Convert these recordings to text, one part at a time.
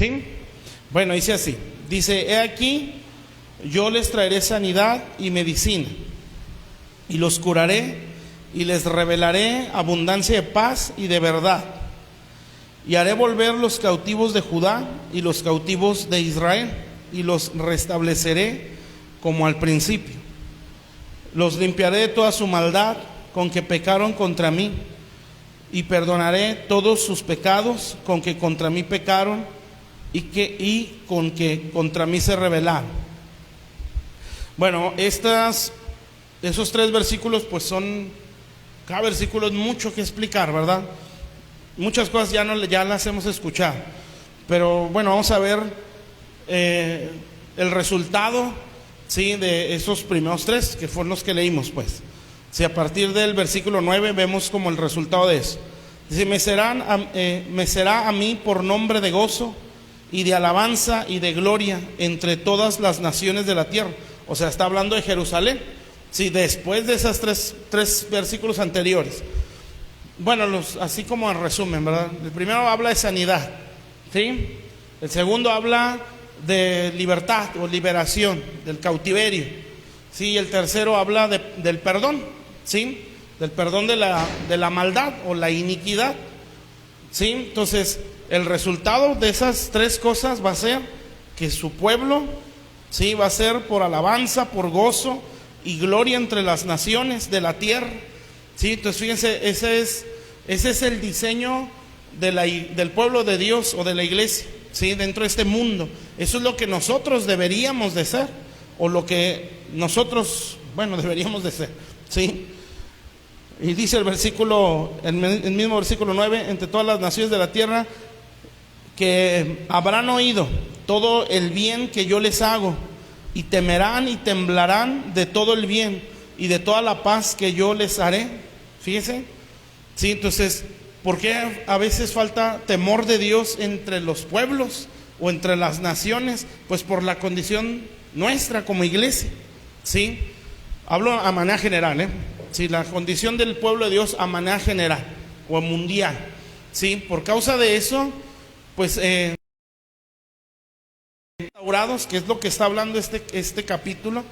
¿Sí? Bueno, dice así, dice, he aquí, yo les traeré sanidad y medicina, y los curaré, y les revelaré abundancia de paz y de verdad, y haré volver los cautivos de Judá y los cautivos de Israel, y los restableceré como al principio. Los limpiaré de toda su maldad con que pecaron contra mí, y perdonaré todos sus pecados con que contra mí pecaron y con que contra mí se rebelaron. Bueno, esos 3 versículos pues son, cada versículo es mucho que explicar, ¿verdad? Muchas cosas ya las hemos escuchado, pero bueno, vamos a ver el resultado, ¿sí?, de esos primeros 3 que fueron los que leímos, pues. Si a partir del versículo 9 vemos como el resultado de eso. Dice, me será a mí por nombre de gozo y de alabanza y de gloria entre todas las naciones de la tierra. O sea, está hablando de Jerusalén. Sí, después de esas tres versículos anteriores. Bueno, así como en resumen, ¿verdad? El primero habla de sanidad, ¿sí? El segundo habla de libertad o liberación del cautiverio, ¿sí? Y el tercero habla del perdón, ¿sí? Del perdón de la maldad o la iniquidad, ¿sí? Entonces, el resultado de esas 3 cosas va a ser que su pueblo, ¿sí?, va a ser por alabanza, por gozo y gloria entre las naciones de la tierra, ¿sí? Entonces, fíjense, ese es el diseño del pueblo de Dios o de la iglesia, ¿sí?, dentro de este mundo. Eso es lo que nosotros deberíamos de ser, o lo que nosotros, deberíamos de ser, ¿sí? Y dice el mismo versículo 9, entre todas las naciones de la tierra, que habrán oído todo el bien que yo les hago, y temerán y temblarán de todo el bien y de toda la paz que yo les haré. Fíjense, ¿sí? Entonces, ¿por qué a veces falta temor de Dios entre los pueblos o entre las naciones? Pues por la condición nuestra como iglesia, ¿sí? Hablo a manera general, ¿sí? La condición del pueblo de Dios a manera general o mundial, ¿sí? Por causa de eso, pues restaurados, que es lo que está hablando este capítulo,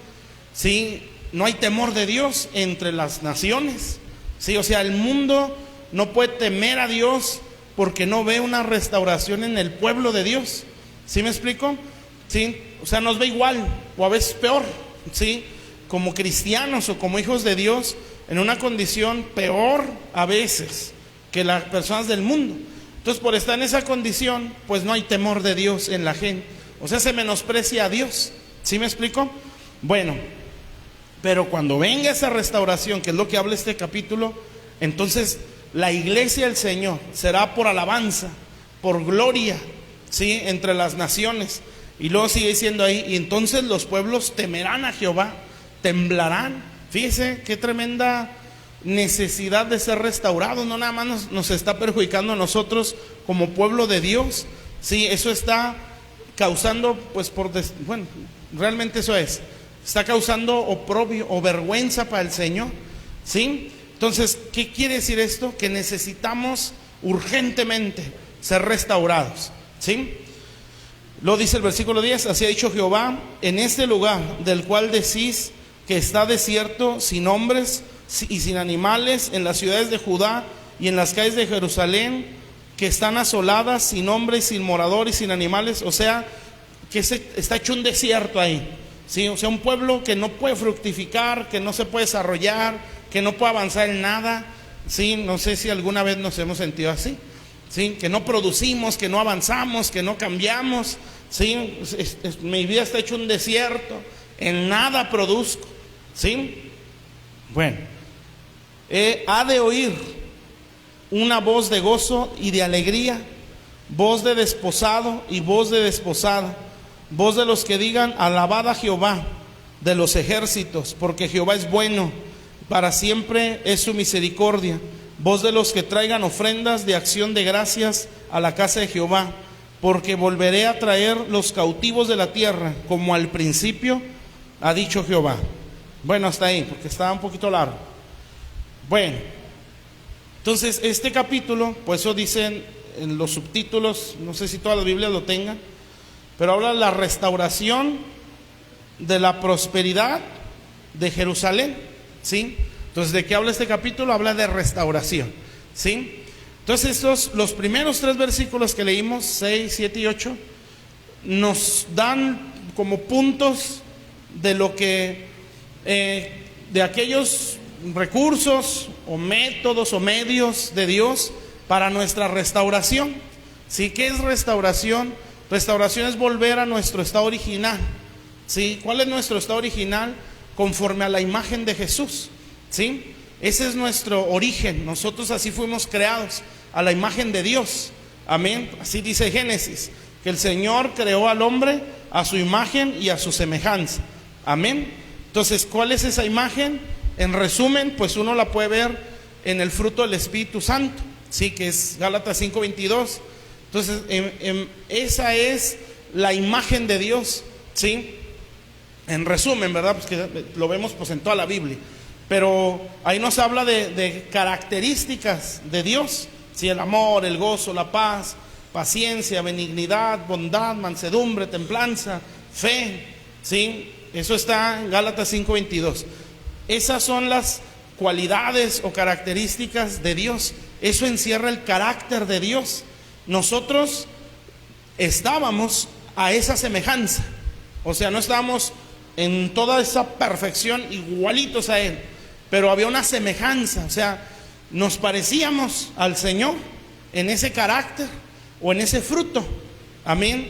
¿sí? No hay temor de Dios entre las naciones, ¿sí? O sea, el mundo no puede temer a Dios porque no ve una restauración en el pueblo de Dios. ¿Sí me explico? ¿Sí? O sea, nos ve igual o a veces peor, ¿sí? Como cristianos o como hijos de Dios, en una condición peor a veces que las personas del mundo. Entonces, por estar en esa condición, pues no hay temor de Dios en la gente. O sea, se menosprecia a Dios. ¿Sí me explico? Bueno, pero cuando venga esa restauración, que es lo que habla este capítulo, entonces la iglesia del Señor será por alabanza, por gloria, ¿sí?, entre las naciones. Y luego sigue diciendo ahí, y entonces los pueblos temerán a Jehová, temblarán. Fíjese qué tremenda necesidad de ser restaurados. No nada más nos está perjudicando a nosotros como pueblo de Dios, sí, eso está causando, pues realmente eso está causando oprobio o vergüenza para el Señor, ¿sí? Entonces, ¿qué quiere decir esto? Que necesitamos urgentemente ser restaurados, ¿sí? Lo dice el versículo 10, así ha dicho Jehová, en este lugar del cual decís que está desierto, sin hombres y sin animales, en las ciudades de Judá y en las calles de Jerusalén, que están asoladas, sin hombres, sin moradores, sin animales. O sea, que está hecho un desierto ahí, ¿sí? O sea, un pueblo que no puede fructificar, que no se puede desarrollar, que no puede avanzar en nada, ¿sí? No sé si alguna vez nos hemos sentido así, ¿sí? Que no producimos, que no avanzamos, que no cambiamos, ¿sí? Mi vida está hecho un desierto, en nada produzco, ¿sí? Bueno, ha de oír una voz de gozo y de alegría, voz de desposado y voz de desposada, voz de los que digan, alabad a Jehová de los ejércitos, porque Jehová es bueno, para siempre es su misericordia, voz de los que traigan ofrendas de acción de gracias a la casa de Jehová, porque volveré a traer los cautivos de la tierra, como al principio ha dicho Jehová. Bueno, hasta ahí, porque estaba un poquito largo. Bueno, entonces este capítulo, por eso dicen en los subtítulos, no sé si todas las Biblias lo tengan, pero habla de la restauración de la prosperidad de Jerusalén, ¿sí? Entonces, ¿de qué habla este capítulo? Habla de restauración, ¿sí? Entonces, los primeros 3 versículos que leímos, 6, 7 y 8, nos dan como puntos de lo que, de aquellos recursos o métodos o medios de Dios para nuestra restauración, ¿sí? ¿Qué es restauración? Restauración es volver a nuestro estado original, ¿sí? ¿Cuál es nuestro estado original? Conforme a la imagen de Jesús, ¿sí? Ese es nuestro origen. Nosotros así fuimos creados, a la imagen de Dios. Amén. Así dice Génesis, que el Señor creó al hombre a su imagen y a su semejanza. Amén. Entonces, ¿cuál es esa imagen? En resumen, pues uno la puede ver en el fruto del Espíritu Santo, sí, que es Gálatas 5:22. Entonces, esa es la imagen de Dios, sí. En resumen, ¿verdad? Pues que lo vemos pues en toda la Biblia. Pero ahí nos habla de características de Dios, ¿sí? El amor, el gozo, la paz, paciencia, benignidad, bondad, mansedumbre, templanza, fe, ¿sí? Eso está en Gálatas 5:22. Esas son las cualidades o características de Dios. Eso encierra el carácter de Dios. Nosotros estábamos a esa semejanza, o sea, no estábamos en toda esa perfección igualitos a Él, pero había una semejanza, o sea, nos parecíamos al Señor en ese carácter o en ese fruto. Amén.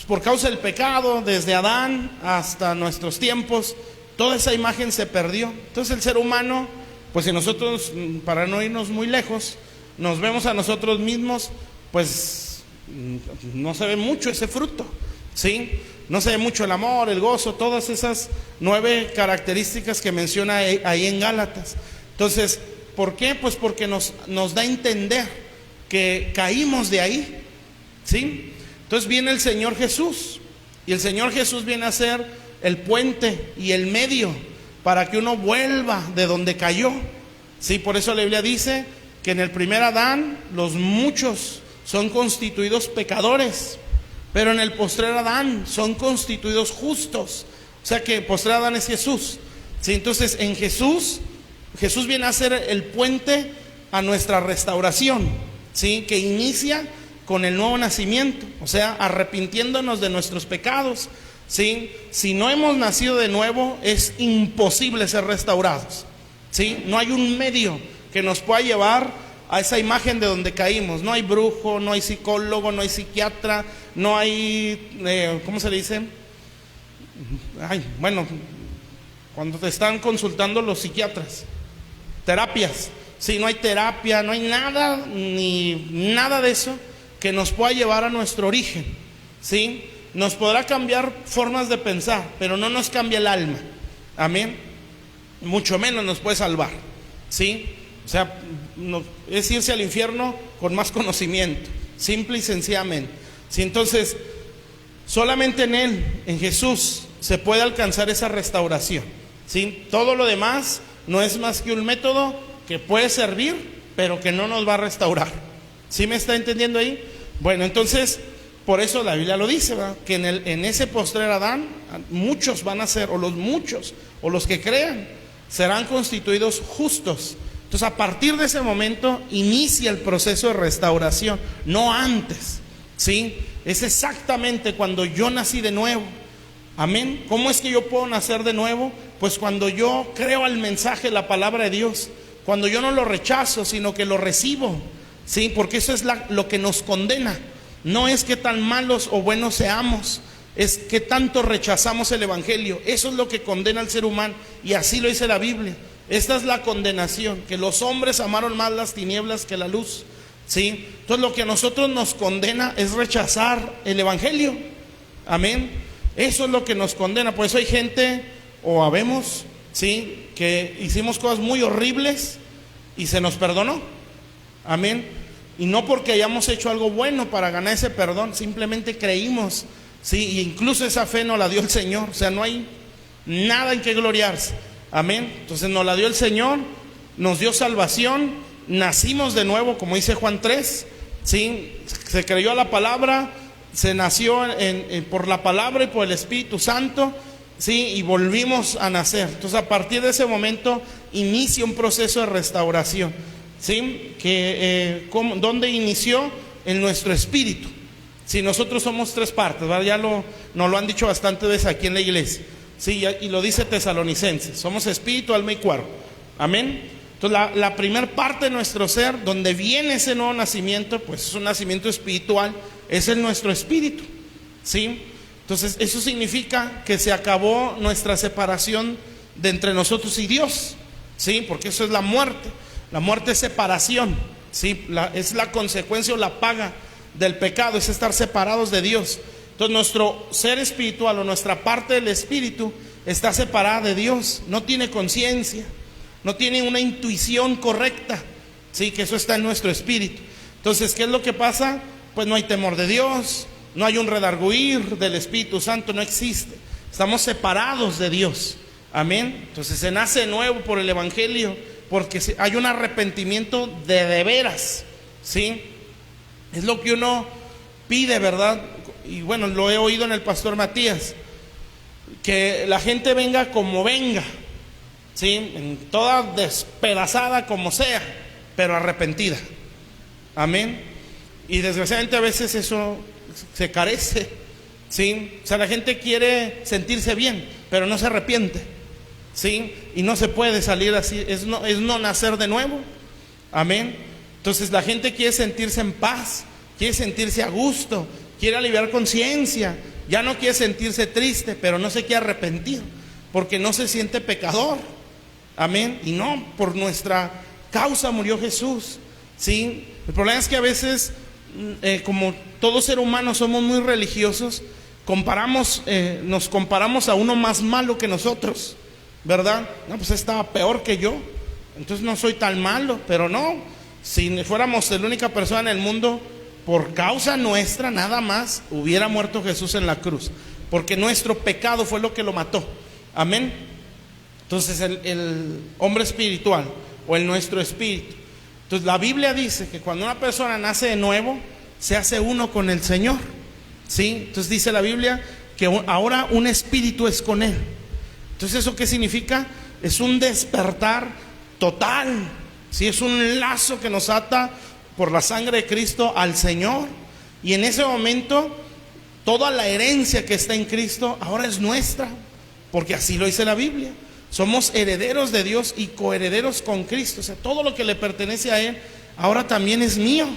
Por causa del pecado, desde Adán hasta nuestros tiempos, toda esa imagen se perdió. Entonces el ser humano, pues si nosotros, para no irnos muy lejos, nos vemos a nosotros mismos, pues no se ve mucho ese fruto, ¿sí? No se ve mucho el amor, el gozo, todas esas 9 características que menciona ahí en Gálatas. Entonces, ¿por qué? Pues porque nos da a entender que caímos de ahí, ¿sí? Entonces viene el Señor Jesús, y el Señor Jesús viene a ser el puente y el medio para que uno vuelva de donde cayó, ¿sí? Por eso la Biblia dice que en el primer Adán los muchos son constituidos pecadores, pero en el postrer Adán son constituidos justos. O sea que el postrer Adán es Jesús, ¿sí? Entonces en Jesús viene a ser el puente a nuestra restauración, ¿sí? Que inicia con el nuevo nacimiento, o sea, arrepintiéndonos de nuestros pecados, ¿sí? Si no hemos nacido de nuevo, es imposible ser restaurados, ¿sí? No hay un medio que nos pueda llevar a esa imagen de donde caímos. No hay brujo, no hay psicólogo, no hay psiquiatra, no hay, ¿cómo se le dice? Bueno, cuando te están consultando los psiquiatras, terapias, sí, no hay terapia, no hay nada, ni nada de eso que nos pueda llevar a nuestro origen, ¿sí? Nos podrá cambiar formas de pensar, pero no nos cambia el alma, amén. Mucho menos nos puede salvar, ¿sí? O sea, es irse al infierno con más conocimiento, simple y sencillamente, ¿sí? Entonces, solamente en Él, en Jesús, se puede alcanzar esa restauración, ¿sí? Todo lo demás no es más que un método que puede servir, pero que no nos va a restaurar. ¿Sí me está entendiendo ahí? Bueno, entonces, por eso la Biblia lo dice, ¿verdad? Que en ese postrer Adán, muchos van a ser, o los muchos, o los que crean, serán constituidos justos. Entonces, a partir de ese momento, inicia el proceso de restauración, no antes, ¿sí? Es exactamente cuando yo nací de nuevo. Amén. ¿Cómo es que yo puedo nacer de nuevo? Pues cuando yo creo al mensaje, la palabra de Dios, cuando yo no lo rechazo, sino que lo recibo, ¿sí? Porque eso es lo que nos condena. No es que tan malos o buenos seamos, es que tanto rechazamos el Evangelio. Eso es lo que condena al ser humano, y así lo dice la Biblia. Esta es la condenación, que los hombres amaron más las tinieblas que la luz, ¿sí? Entonces lo que a nosotros nos condena es rechazar el Evangelio. Amén. Eso es lo que nos condena. Por eso hay gente, o habemos, ¿sí?, que hicimos cosas muy horribles y se nos perdonó. Amén. Y no porque hayamos hecho algo bueno para ganar ese perdón, simplemente creímos, ¿sí? Y incluso esa fe nos la dio el Señor. O sea, no hay nada en que gloriarse. Amén. Entonces nos la dio el Señor, nos dio salvación, nacimos de nuevo, como dice Juan 3, ¿sí? Se creyó a la palabra, se nació por la palabra y por el Espíritu Santo, ¿sí? Y volvimos a nacer. Entonces a partir de ese momento inicia un proceso de restauración, ¿sí? ¿Dónde inició? En nuestro espíritu. Si nosotros somos tres partes, ¿verdad? Ya nos lo han dicho bastantes veces aquí en la iglesia, ¿sí? Y lo dice Tesalonicenses, somos espíritu, alma y cuerpo. Amén. Entonces la primer parte de nuestro ser, donde viene ese nuevo nacimiento, pues es un nacimiento espiritual, es en nuestro espíritu, ¿sí? Entonces eso significa que se acabó nuestra separación de entre nosotros y Dios, ¿sí? Porque eso es la muerte. La muerte es separación, ¿sí? Es la consecuencia o la paga del pecado, es estar separados de Dios. Entonces nuestro ser espiritual o nuestra parte del espíritu está separada de Dios, no tiene conciencia, no tiene una intuición correcta, ¿sí? Que eso está en nuestro espíritu. Entonces, ¿qué es lo que pasa? Pues no hay temor de Dios, no hay un redarguir del Espíritu Santo, no existe. Estamos separados de Dios. Amén. Entonces se nace de nuevo por el Evangelio, porque hay un arrepentimiento de veras, ¿sí? Es lo que uno pide, ¿verdad? Y bueno, lo he oído en el pastor Matías, que la gente venga como venga, ¿sí? Toda despedazada como sea, pero arrepentida. Amén. Y desgraciadamente a veces eso se carece, ¿sí? O sea, la gente quiere sentirse bien, pero no se arrepiente, ¿sí? Y no se puede salir así, es no nacer de nuevo. Amén. Entonces la gente quiere sentirse en paz, quiere sentirse a gusto, quiere aliviar conciencia, ya no quiere sentirse triste, pero no se quiere arrepentir, porque no se siente pecador. Amén. Y no, por nuestra causa murió Jesús, ¿sí? El problema es que a veces, como todo ser humano somos muy religiosos, nos comparamos a uno más malo que nosotros, ¿verdad? No, pues estaba peor que yo, entonces no soy tan malo. Pero no, si fuéramos la única persona en el mundo, por causa nuestra nada más hubiera muerto Jesús en la cruz, porque nuestro pecado fue lo que lo mató. Amén. Entonces el hombre espiritual o nuestro espíritu. Entonces la Biblia dice que cuando una persona nace de nuevo, se hace uno con el Señor, ¿sí? Entonces dice la Biblia que ahora un espíritu es con Él. Entonces ¿eso qué significa? Es un despertar total, ¿sí? Es un lazo que nos ata por la sangre de Cristo al Señor. Y en ese momento toda la herencia que está en Cristo ahora es nuestra, porque así lo dice la Biblia. Somos herederos de Dios y coherederos con Cristo. O sea, todo lo que le pertenece a Él ahora también es mío.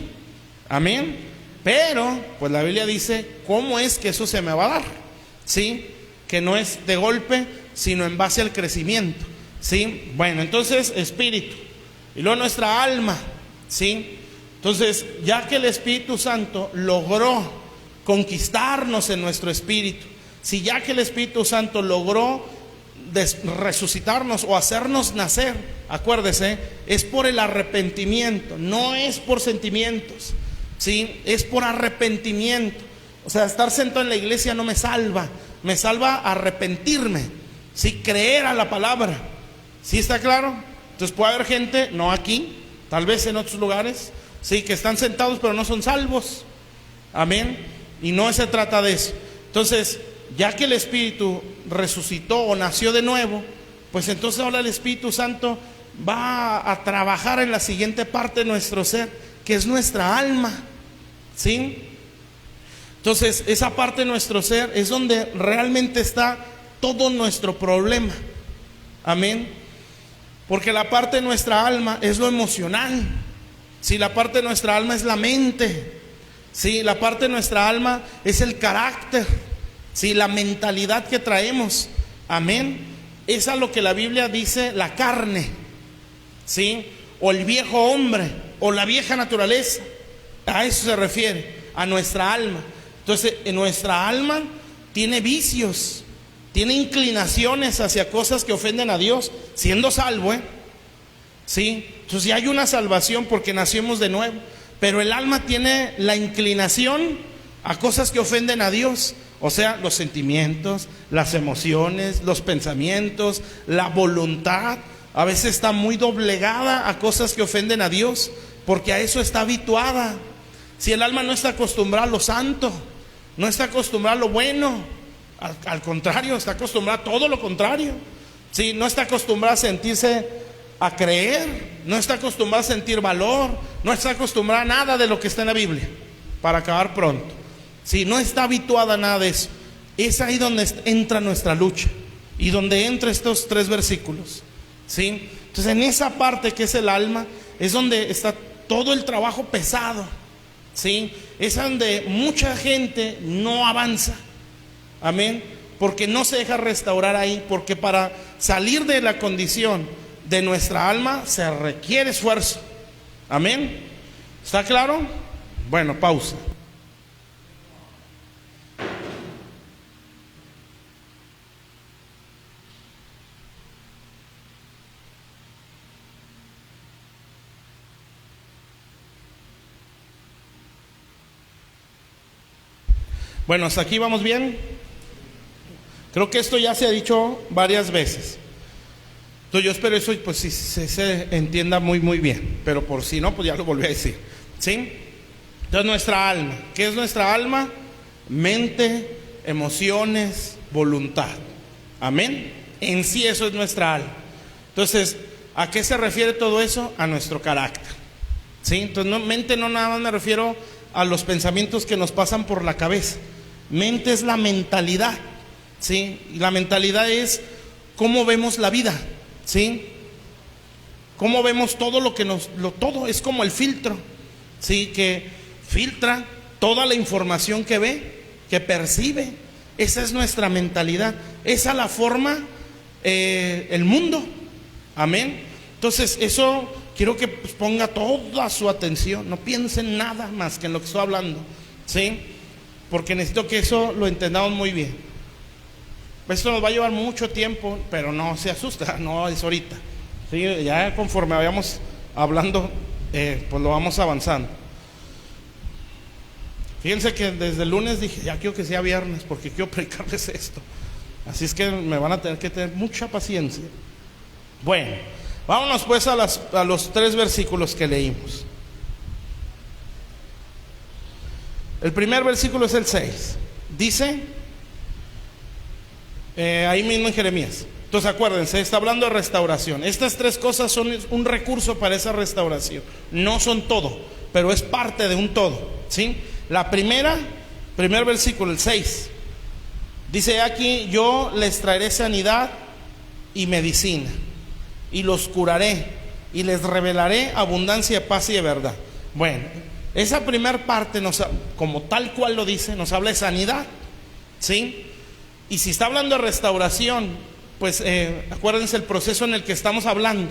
Amén. Pero, pues la Biblia dice, ¿cómo es que eso se me va a dar? ¿Sí? Que no es de golpe, sino en base al crecimiento. ¿Sí? Bueno, entonces, espíritu. Y luego nuestra alma. ¿Sí? Entonces, ya que el Espíritu Santo logró conquistarnos en nuestro espíritu, si ya que el Espíritu Santo logró resucitarnos o hacernos nacer, acuérdese, es por el arrepentimiento, no es por sentimientos, ¿sí? Es por arrepentimiento. O sea, estar sentado en la iglesia no me salva, me salva arrepentirme, ¿sí? Creer a la palabra, ¿sí está claro? Entonces puede haber gente, no aquí, tal vez en otros lugares, sí, que están sentados pero no son salvos. Amén. Y no se trata de eso. Entonces, ya que el Espíritu resucitó o nació de nuevo, pues entonces ahora el Espíritu Santo va a trabajar en la siguiente parte de nuestro ser, que es nuestra alma, ¿sí? Entonces esa parte de nuestro ser es donde realmente está todo nuestro problema. Amén. Porque la parte de nuestra alma es lo emocional, ¿sí? La parte de nuestra alma es la mente, ¿sí? La parte de nuestra alma es el carácter, ¿sí? La mentalidad que traemos. Amén. Es a lo que la Biblia dice la carne, ¿sí? O el viejo hombre, o la vieja naturaleza. A eso se refiere, a nuestra alma. Entonces, en nuestra alma tiene vicios, tiene inclinaciones hacia cosas que ofenden a Dios, siendo salvo, ¿sí? Entonces ya hay una salvación porque nacimos de nuevo, pero el alma tiene la inclinación a cosas que ofenden a Dios. O sea, los sentimientos, las emociones, los pensamientos, la voluntad, a veces está muy doblegada a cosas que ofenden a Dios, porque a eso está habituada. Si el alma no está acostumbrada a lo santo, no está acostumbrada a lo bueno, al contrario, está acostumbrada a todo lo contrario. Sí, no está acostumbrada a sentirse, a creer, no está acostumbrada a sentir valor, no está acostumbrada a nada de lo que está en la Biblia, para acabar pronto. Sí, no está habituada a nada de eso. Es ahí donde entra nuestra lucha y donde entra estos 3 versículos. ¿Sí? Entonces en esa parte que es el alma, es donde está todo el trabajo pesado. ¿Sí? Es donde mucha gente no avanza. Amén. Porque no se deja restaurar ahí. Porque para salir de la condición de nuestra alma se requiere esfuerzo. Amén. ¿Está claro? Bueno, pausa. Bueno, hasta aquí vamos bien. Creo que esto ya se ha dicho varias veces. Entonces yo espero eso, pues si se entienda muy bien. Pero por si no, pues ya lo volví a decir. ¿Sí? Entonces nuestra alma. ¿Qué es nuestra alma? Mente, emociones, voluntad. Amén. En sí eso es nuestra alma. Entonces, ¿a qué se refiere todo eso? A nuestro carácter. ¿Sí? Entonces mente no nada más me refiero a los pensamientos que nos pasan por la cabeza. Mente es la mentalidad, ¿sí? Y la mentalidad es cómo vemos la vida, ¿sí? Cómo vemos todo lo que todo es como el filtro, ¿sí? Que filtra toda la información que ve, que percibe. Esa es nuestra mentalidad. Esa la forma el mundo. Amén. Entonces eso quiero que ponga toda su atención. No piensen nada más que en lo que estoy hablando, ¿sí? Porque necesito que eso lo entendamos muy bien. Esto nos va a llevar mucho tiempo, pero no se asusta, no es ahorita. ¿Sí? Ya conforme vayamos hablando, pues lo vamos avanzando. Fíjense que desde el lunes dije, ya quiero que sea viernes, porque quiero predicarles esto. Así es que me van a tener que tener mucha paciencia. Bueno, vámonos pues a los 3 versículos que leímos. El primer versículo es el 6. Dice, ahí mismo en Jeremías. Entonces acuérdense, está hablando de restauración. Estas 3 cosas son un recurso para esa restauración. No son todo, pero es parte de un todo, ¿sí? La primer versículo, el 6. Dice aquí, yo les traeré sanidad y medicina, y los curaré, y les revelaré abundancia de paz y de verdad. Bueno, esa primera parte, como tal cual lo dice, nos habla de sanidad, ¿sí? Y si está hablando de restauración, pues acuérdense el proceso en el que estamos hablando.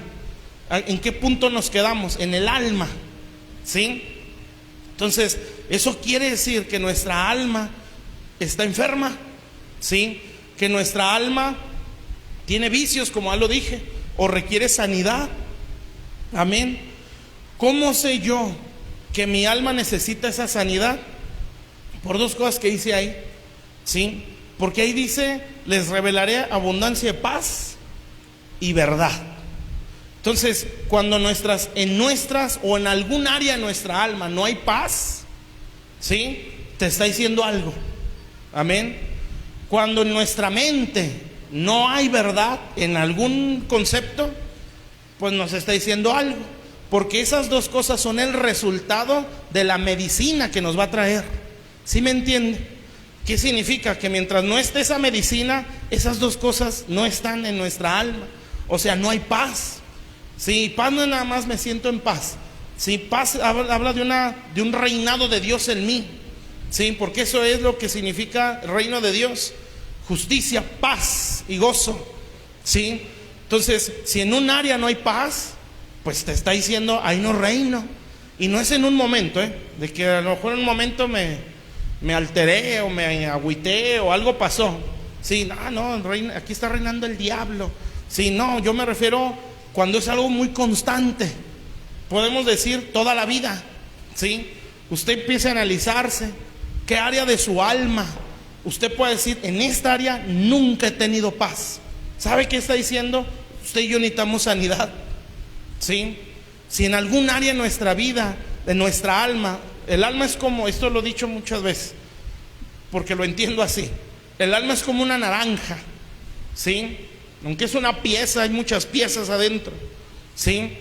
¿En qué punto nos quedamos? En el alma, ¿sí? Entonces, eso quiere decir que nuestra alma está enferma, ¿sí? Que nuestra alma tiene vicios, como ya lo dije, o requiere sanidad. Amén. ¿Cómo sé yo que mi alma necesita esa sanidad? Por 2 cosas que dice ahí, ¿sí? Porque ahí dice, les revelaré abundancia de paz y verdad. Entonces, cuando en nuestras o en algún área de nuestra alma no hay paz, ¿sí? Te está diciendo algo. Amén. Cuando en nuestra mente no hay verdad en algún concepto, pues nos está diciendo algo. Porque esas 2 cosas son el resultado de la medicina que nos va a traer. ¿Sí me entiende? ¿Qué significa? Que mientras no esté esa medicina, esas 2 cosas no están en nuestra alma. O sea, no hay paz. Sí, paz no es nada más me siento en paz. Sí, paz habla de un reinado de Dios en mí. Sí, porque eso es lo que significa el reino de Dios: justicia, paz y gozo. Sí, entonces, si en un área no hay paz, pues te está diciendo, ahí no reino. Y no es en un momento, de que a lo mejor en un momento me alteré o me agüité o algo pasó. Sí, no, aquí está reinando el diablo. Sí, no, yo me refiero cuando es algo muy constante. Podemos decir toda la vida, ¿sí? Usted empieza a analizarse qué área de su alma usted puede decir, en esta área nunca he tenido paz. ¿Sabe qué está diciendo? Usted y yo necesitamos sanidad, ¿sí? Si en algún área de nuestra vida, de nuestra alma, el alma es como, esto lo he dicho muchas veces, porque lo entiendo así. El alma es como una naranja, ¿sí? Aunque es una pieza, hay muchas piezas adentro, ¿sí?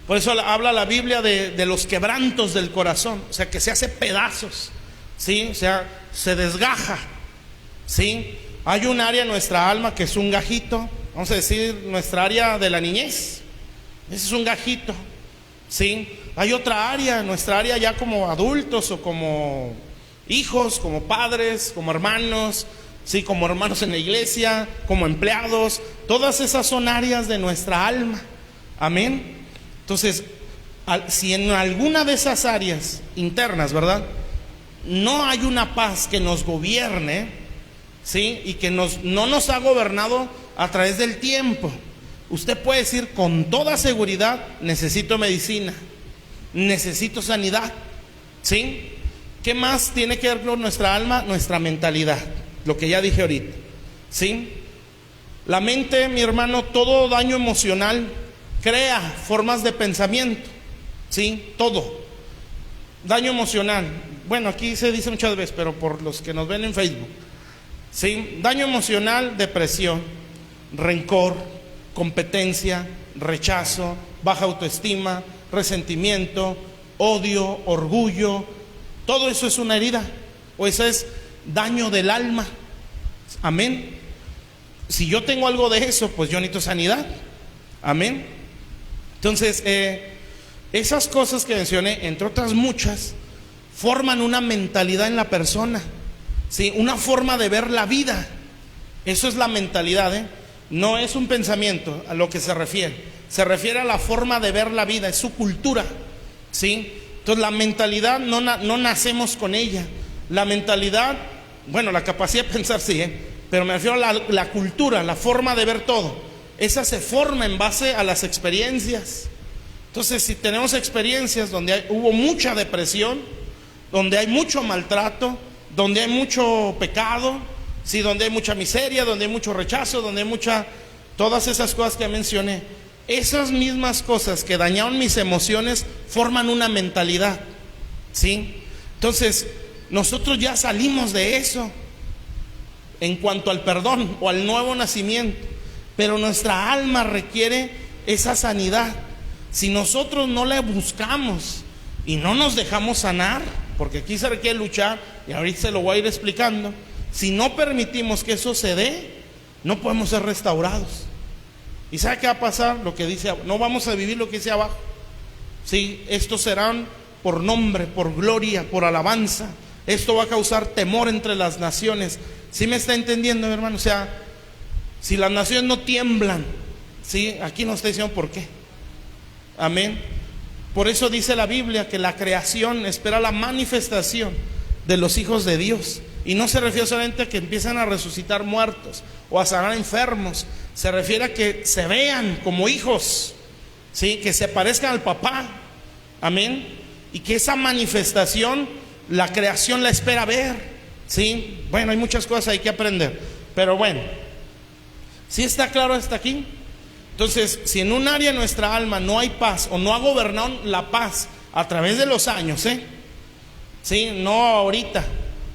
Por eso habla la Biblia de los quebrantos del corazón, o sea, que se hace pedazos, ¿sí? O sea, se desgaja, ¿sí? Hay un área en nuestra alma que es un gajito, vamos a decir, nuestra área de la niñez, ese es un gajito, ¿sí? Hay otra área, nuestra área ya como adultos o como hijos, como padres, como hermanos, sí, como hermanos en la iglesia, como empleados, todas esas son áreas de nuestra alma, amén. Entonces, si en alguna de esas áreas internas, ¿verdad?, no hay una paz que nos gobierne, ¿sí?, y que no nos ha gobernado a través del tiempo, usted puede decir con toda seguridad: necesito medicina, necesito sanidad, ¿sí? ¿Qué más tiene que ver con nuestra alma? Nuestra mentalidad, lo que ya dije ahorita, ¿sí? La mente, mi hermano, todo daño emocional crea formas de pensamiento, ¿sí? Todo daño emocional, bueno, aquí se dice muchas veces, pero por los que nos ven en Facebook, ¿sí? Daño emocional: depresión, rencor, competencia, rechazo, baja autoestima, resentimiento, odio, orgullo. Todo eso es una herida, o eso es daño del alma, amén. Si yo tengo algo de eso, pues yo necesito sanidad, amén. Entonces, esas cosas que mencioné, entre otras muchas, forman una mentalidad en la persona, ¿sí? Una forma de ver la vida. Eso es la mentalidad, no es un pensamiento a lo que se refiere a la forma de ver la vida, es su cultura, ¿sí? Entonces la mentalidad no nacemos con ella. La mentalidad, bueno, la capacidad de pensar sí, pero me refiero a la cultura, la forma de ver todo. Esa se forma en base a las experiencias. Entonces, si tenemos experiencias donde hubo mucha depresión, donde hay mucho maltrato, donde hay mucho pecado, sí, donde hay mucha miseria, donde hay mucho rechazo, donde hay todas esas cosas que mencioné, esas mismas cosas que dañaron mis emociones forman una mentalidad, ¿sí? Entonces, nosotros ya salimos de eso en cuanto al perdón o al nuevo nacimiento, pero nuestra alma requiere esa sanidad. Si nosotros no la buscamos y no nos dejamos sanar, porque aquí se requiere luchar, y ahorita se lo voy a ir explicando, si no permitimos que eso se dé, no podemos ser restaurados. ¿Y sabe qué va a pasar? Lo que dice, no vamos a vivir lo que dice abajo, ¿sí? Estos serán por nombre, por gloria, por alabanza. Esto va a causar temor entre las naciones. ¿Sí me está entendiendo, mi hermano? O sea, si las naciones no tiemblan, ¿sí? Aquí nos está diciendo por qué. Amén. Por eso dice la Biblia que la creación espera la manifestación de los hijos de Dios. Y no se refiere solamente a que empiezan a resucitar muertos o a sanar enfermos. Se refiere a que se vean como hijos, ¿sí? Que se parezcan al papá. Amén. Y que esa manifestación la creación la espera ver, ¿sí? Bueno, hay muchas cosas ahí que aprender, pero bueno, ¿sí está claro hasta aquí? Entonces, si en un área de nuestra alma no hay paz o no ha gobernado la paz a través de los años, ¿sí? No ahorita,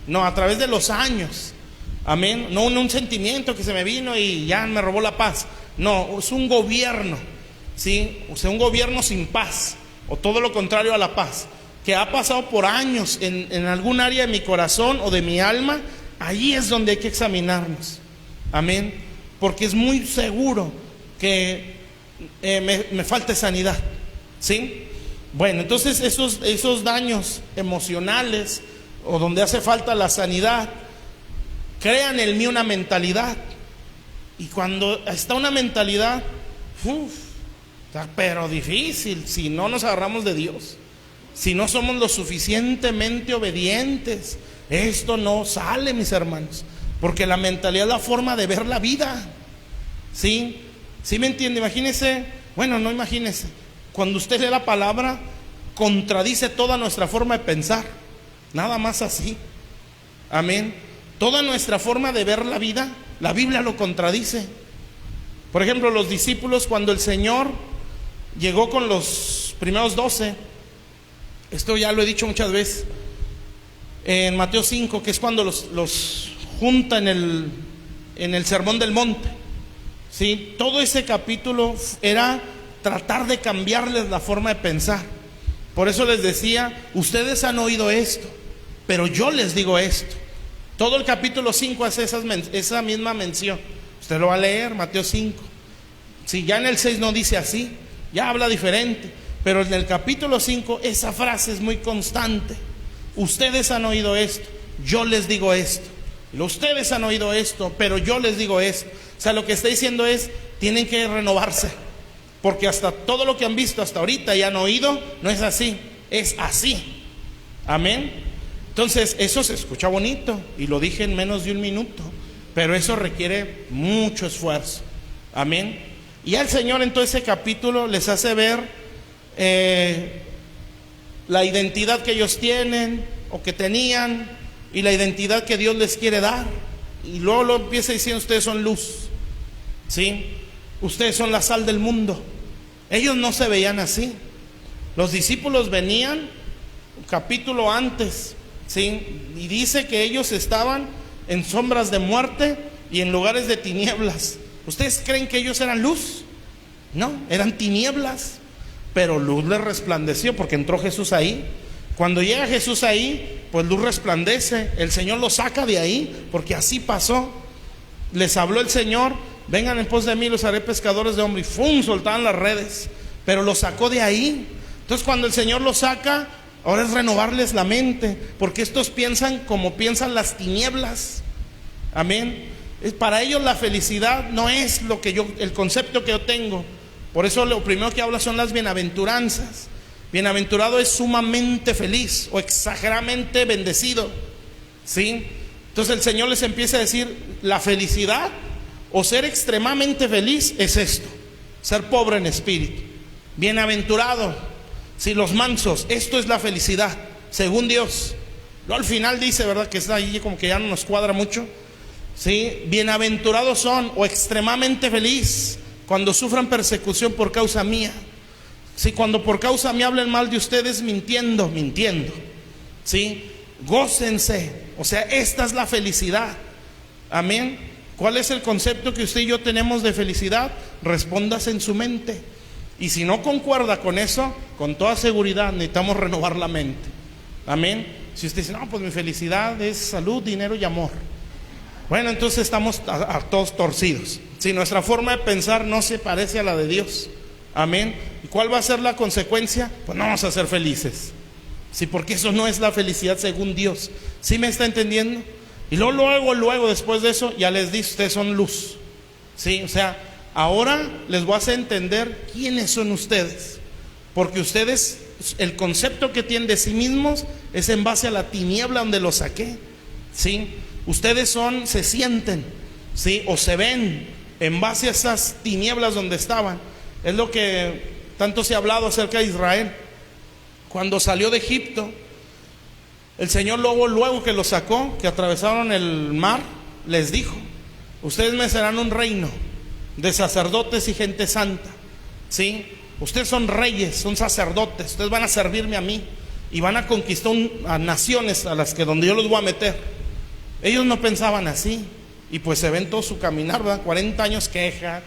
no, a través de los años, amén. No un sentimiento que se me vino y ya me robó la paz, no, es un gobierno, ¿sí? O sea, un gobierno sin paz, o todo lo contrario a la paz, que ha pasado por años en algún área de mi corazón o de mi alma. Ahí es donde hay que examinarnos, amén, porque es muy seguro que me falte sanidad, ¿sí? Bueno, entonces esos daños emocionales o donde hace falta la sanidad crean en mí una mentalidad, y cuando está una mentalidad, está pero difícil si no nos agarramos de Dios, si no somos lo suficientemente obedientes. Esto no sale, mis hermanos, porque la mentalidad es la forma de ver la vida, ¿sí? ¿Sí me entiende? Imagínese, bueno, no imagínese, cuando usted lee la palabra, contradice toda nuestra forma de pensar, nada más así, amén. Toda nuestra forma de ver la vida, la Biblia lo contradice. Por ejemplo, los discípulos, cuando el Señor llegó con los primeros 12, Esto ya lo he dicho muchas veces. En Mateo 5, que es cuando los junta en el Sermón del Monte, ¿sí? Todo ese capítulo era tratar de cambiarles la forma de pensar. Por eso les decía, ustedes han oído esto, pero yo les digo esto. Todo el capítulo 5 hace esa misma mención. Usted lo va a leer, Mateo 5. Si ya en el 6 no dice así, ya habla diferente, pero en el capítulo 5 esa frase es muy constante. Ustedes han oído esto, yo les digo esto. Ustedes han oído esto, pero yo les digo esto. O sea, lo que está diciendo es, tienen que renovarse, porque hasta todo lo que han visto hasta ahorita y han oído, no es así, es así. Amén. Entonces, eso se escucha bonito, y lo dije en menos de un minuto, pero eso requiere mucho esfuerzo. Amén. Y el Señor en todo ese capítulo les hace ver la identidad que ellos tienen o que tenían, y la identidad que Dios les quiere dar. Y luego lo empieza diciendo, ustedes son luz, ¿sí? Ustedes son la sal del mundo. Ellos no se veían así. Los discípulos venían un capítulo antes, ¿sí? Y dice que ellos estaban en sombras de muerte y en lugares de tinieblas. ¿Ustedes creen que ellos eran luz? No, eran tinieblas, pero luz les resplandeció porque entró Jesús ahí. Cuando llega Jesús ahí, pues luz resplandece. El Señor los saca de ahí, porque así pasó. Les habló el Señor, vengan en pos de mí, los haré pescadores de hombres. Y ¡fum!, soltaban las redes, pero los sacó de ahí. Entonces cuando el Señor los saca, ahora es renovarles la mente, porque estos piensan como piensan las tinieblas. Amén. Para ellos la felicidad no es el concepto que yo tengo. Por eso lo primero que habla son las bienaventuranzas. Bienaventurado es sumamente feliz o exageradamente bendecido, ¿sí? Entonces el Señor les empieza a decir, la felicidad o ser extremadamente feliz es esto: ser pobre en espíritu. Bienaventurado, si los mansos, esto es la felicidad, según Dios. Luego al final dice, ¿verdad?, que está ahí como que ya no nos cuadra mucho, ¿sí? Bienaventurados son o extremadamente feliz cuando sufran persecución por causa mía. Si cuando por causa me hablen mal de ustedes mintiendo, ¿sí? Gócense. O sea, esta es la felicidad. Amén. ¿Cuál es el concepto que usted y yo tenemos de felicidad? Respóndase en su mente. Y si no concuerda con eso, con toda seguridad necesitamos renovar la mente. Amén. Si usted dice, no, pues mi felicidad es salud, dinero y amor, bueno, entonces estamos a todos torcidos. Si nuestra forma de pensar no se parece a la de Dios. Amén. ¿Y cuál va a ser la consecuencia? Pues no vamos a ser felices. Sí, porque eso no es la felicidad según Dios. ¿Sí me está entendiendo? Y luego después de eso ya les dice, ustedes son luz. Sí, o sea, ahora les voy a hacer entender quiénes son ustedes. Porque ustedes, el concepto que tienen de sí mismos es en base a la tiniebla donde los saqué. Sí, ustedes se sienten, sí, o se ven en base a esas tinieblas donde estaban. Es lo que tanto se ha hablado acerca de Israel. Cuando salió de Egipto, el Señor luego que los sacó, que atravesaron el mar, les dijo, ustedes me serán un reino de sacerdotes y gente santa, ¿sí? Ustedes son reyes, son sacerdotes, ustedes van a servirme a mí y van a conquistar a naciones a las que donde yo los voy a meter. Ellos no pensaban así, y pues se ven todo su caminar, ¿verdad? 40 años queja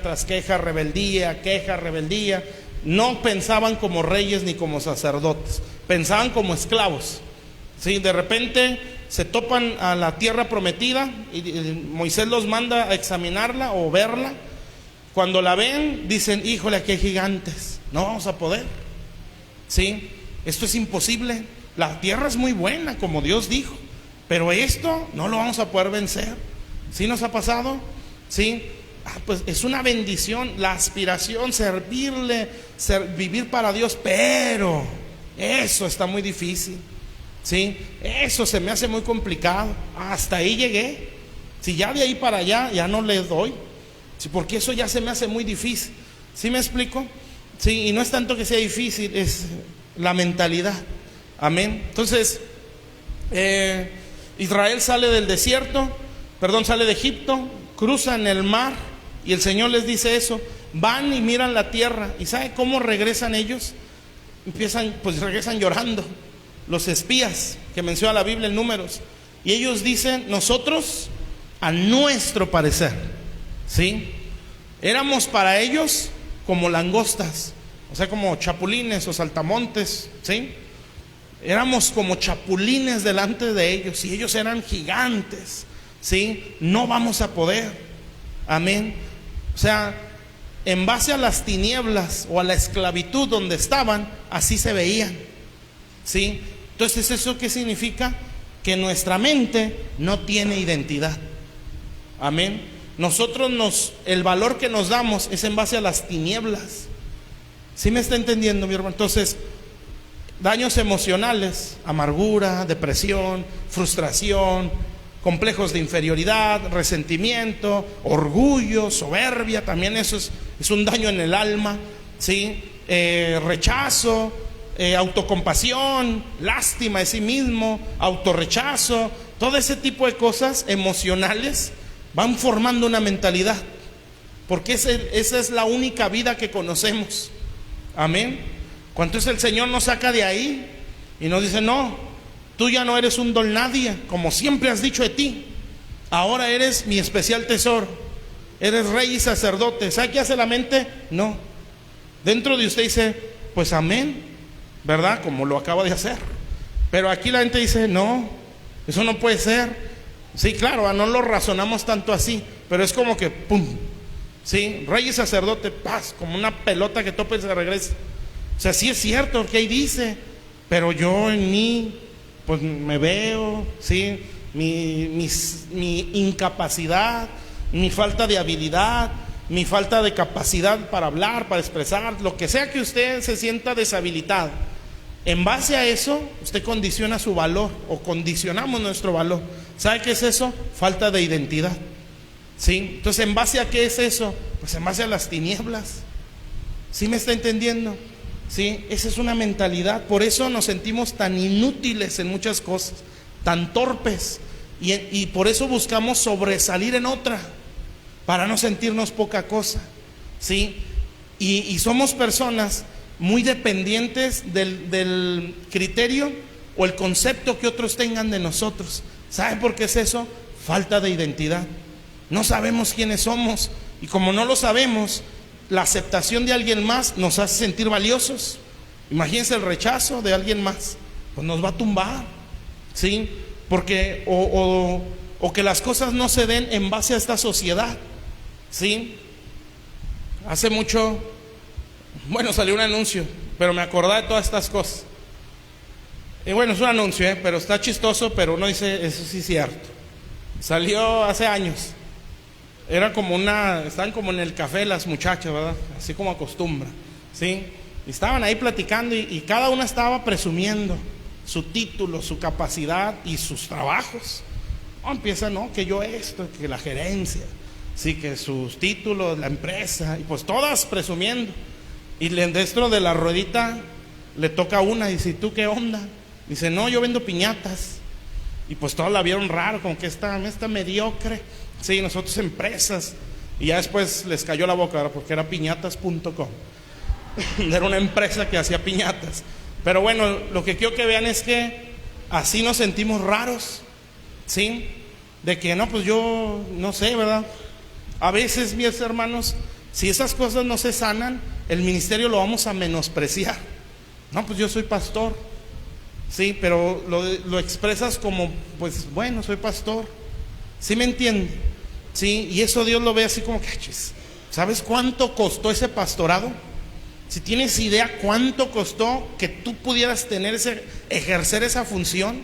tras queja, rebeldía. No pensaban como reyes ni como sacerdotes, pensaban como esclavos, ¿sí? De repente se topan a la tierra prometida y Moisés los manda a examinarla o verla. Cuando la ven dicen, híjole, aquí hay gigantes, no vamos a poder, ¿sí? Esto es imposible, la tierra es muy buena como Dios dijo, pero esto no lo vamos a poder vencer. ¿Sí nos ha pasado? ¿Sí? Pues es una bendición la aspiración, vivir para Dios, pero eso está muy difícil, ¿sí? Eso se me hace muy complicado. Hasta ahí llegué. Si ya de ahí para allá ya no le doy, ¿sí? Porque eso ya se me hace muy difícil. ¿Sí me explico? Sí, y no es tanto que sea difícil, es la mentalidad. Amén. Entonces Israel sale de Egipto, cruzan el mar y el Señor les dice eso, van y miran la tierra. ¿Y sabe cómo regresan ellos? empiezan, pues regresan llorando, los espías que menciona la Biblia en Números, y ellos dicen: nosotros, a nuestro parecer, ¿sí?, éramos para ellos como langostas, o sea, como chapulines o saltamontes, ¿sí? Éramos como chapulines delante de ellos, y ellos eran gigantes, ¿sí? No vamos a poder. Amén. O sea, en base a las tinieblas o a la esclavitud donde estaban, así se veían, ¿sí? Entonces, ¿eso qué significa? Que nuestra mente no tiene identidad. Amén. Nosotros el valor que nos damos es en base a las tinieblas. ¿Sí me está entendiendo, mi hermano? Entonces, daños emocionales, amargura, depresión, frustración, complejos de inferioridad, resentimiento, orgullo, soberbia, también eso es un daño en el alma, ¿sí? Rechazo, autocompasión, lástima de sí mismo, autorrechazo, todo ese tipo de cosas emocionales van formando una mentalidad, porque esa es la única vida que conocemos. Amén. Cuando el Señor nos saca de ahí y nos dice: no, tú ya no eres un don nadie, como siempre has dicho de ti, ahora eres mi especial tesoro, eres rey y sacerdote. ¿Sabe qué hace la mente? No, dentro de usted dice: pues amén, ¿verdad? Como lo acaba de hacer. Pero aquí la gente dice: no, eso no puede ser. Sí, claro, no lo razonamos tanto así, pero es como que pum, sí, rey y sacerdote, paz, como una pelota que topa y se regresa. O sea, sí es cierto que ahí dice, pero yo en mí, pues me veo, sí, mi incapacidad, mi falta de habilidad, mi falta de capacidad para hablar, para expresar, lo que sea que usted se sienta deshabilitado. En base a eso, usted condiciona su valor, o condicionamos nuestro valor. ¿Sabe qué es eso? Falta de identidad, ¿sí? Entonces, ¿en base a qué es eso? Pues en base a las tinieblas. ¿Sí me está entendiendo? ¿Sí? Esa es una mentalidad. Por eso nos sentimos tan inútiles en muchas cosas, tan torpes, y por eso buscamos sobresalir en otra, para no sentirnos poca cosa, ¿sí? Y somos personas muy dependientes del criterio o el concepto que otros tengan de nosotros. ¿Sabe por qué es eso? Falta de identidad. No sabemos quiénes somos, y como no lo sabemos, la aceptación de alguien más nos hace sentir valiosos. Imagínense el rechazo de alguien más, pues nos va a tumbar, ¿sí? Porque o que las cosas no se den en base a esta sociedad, ¿sí? Hace mucho, bueno, salió un anuncio, pero me acordé de todas estas cosas. Y bueno, es un anuncio, pero está chistoso, pero uno dice: eso sí es cierto. Salió hace años. Era como estaban como en el café las muchachas, ¿verdad? Así como acostumbra, ¿sí? Y estaban ahí platicando, y cada una estaba presumiendo su título, su capacidad y sus trabajos. Empieza, ¿no? Que yo esto, que la gerencia, sí, que sus títulos, la empresa, y pues todas presumiendo. Y dentro de la ruedita le toca a una y dice: ¿y tú qué onda? Dice: no, yo vendo piñatas. Y pues todos la vieron raro, como que esta mediocre. Sí, nosotros empresas. Y ya después les cayó la boca, ¿verdad? Porque era piñatas.com. Era una empresa que hacía piñatas. Pero bueno, lo que quiero que vean es que así nos sentimos raros, ¿sí? De que no, pues yo no sé, ¿verdad? A veces, mis hermanos, si esas cosas no se sanan, el ministerio lo vamos a menospreciar. No, pues yo soy pastor, sí, pero lo expresas como, pues bueno, soy pastor. ¿Sí me entiende? Sí, y eso Dios lo ve así como que, ¿sabes cuánto costó ese pastorado? Si tienes idea cuánto costó que tú pudieras ejercer esa función.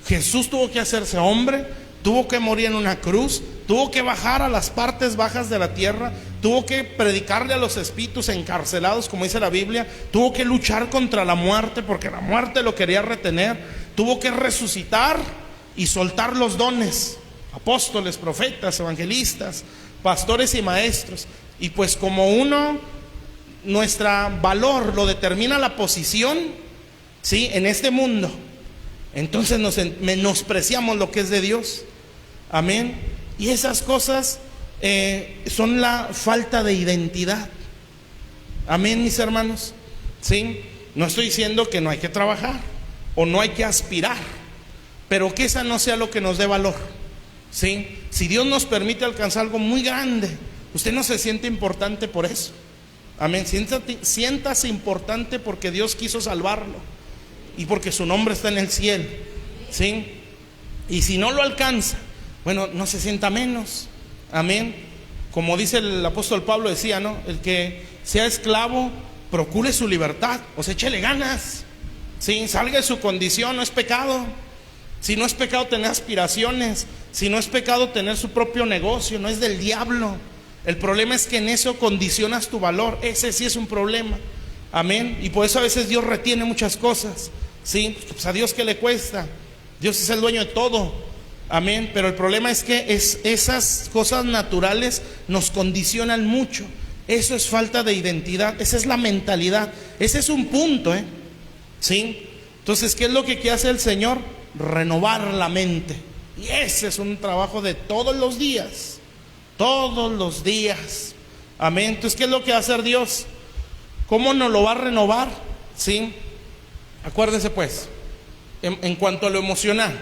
Jesús tuvo que hacerse hombre, tuvo que morir en una cruz, tuvo que bajar a las partes bajas de la tierra, tuvo que predicarle a los espíritus encarcelados, como dice la Biblia, tuvo que luchar contra la muerte, porque la muerte lo quería retener, tuvo que resucitar y soltar los dones, apóstoles, profetas, evangelistas, pastores y maestros. Y pues como nuestro valor lo determina la posición, ¿sí?, en este mundo, entonces nos menospreciamos lo que es de Dios. Amén. Y esas cosas son la falta de identidad. Amén, mis hermanos. ¿Sí? No estoy diciendo que no hay que trabajar o no hay que aspirar, pero que esa no sea lo que nos dé valor, ¿sí? Si Dios nos permite alcanzar algo muy grande, usted no se siente importante por eso. Amén. Siéntase importante porque Dios quiso salvarlo y porque su nombre está en el cielo, ¿sí? Y si no lo alcanza, bueno, no se sienta menos. Amén. Como dice el apóstol Pablo, decía, ¿no? El que sea esclavo, procure su libertad, o sea, échele ganas, ¿sí? Salga de su condición, no es pecado. Si no es pecado tener aspiraciones, si no es pecado tener su propio negocio, no es del diablo. El problema es que en eso condicionas tu valor. Ese sí es un problema. Amén. Y por eso a veces Dios retiene muchas cosas, ¿sí? Pues a Dios, ¿qué le cuesta? Dios es el dueño de todo. Amén. Pero el problema es que esas cosas naturales nos condicionan mucho. Eso es falta de identidad. Esa es la mentalidad. Ese es un punto, ¿sí? Entonces, ¿qué es lo que hace el Señor? Renovar la mente. Y ese es un trabajo de todos los días. Todos los días. Amén. Entonces, ¿qué es lo que va a hacer Dios? ¿Cómo nos lo va a renovar? ¿Sí? Acuérdese pues, en cuanto a lo emocional,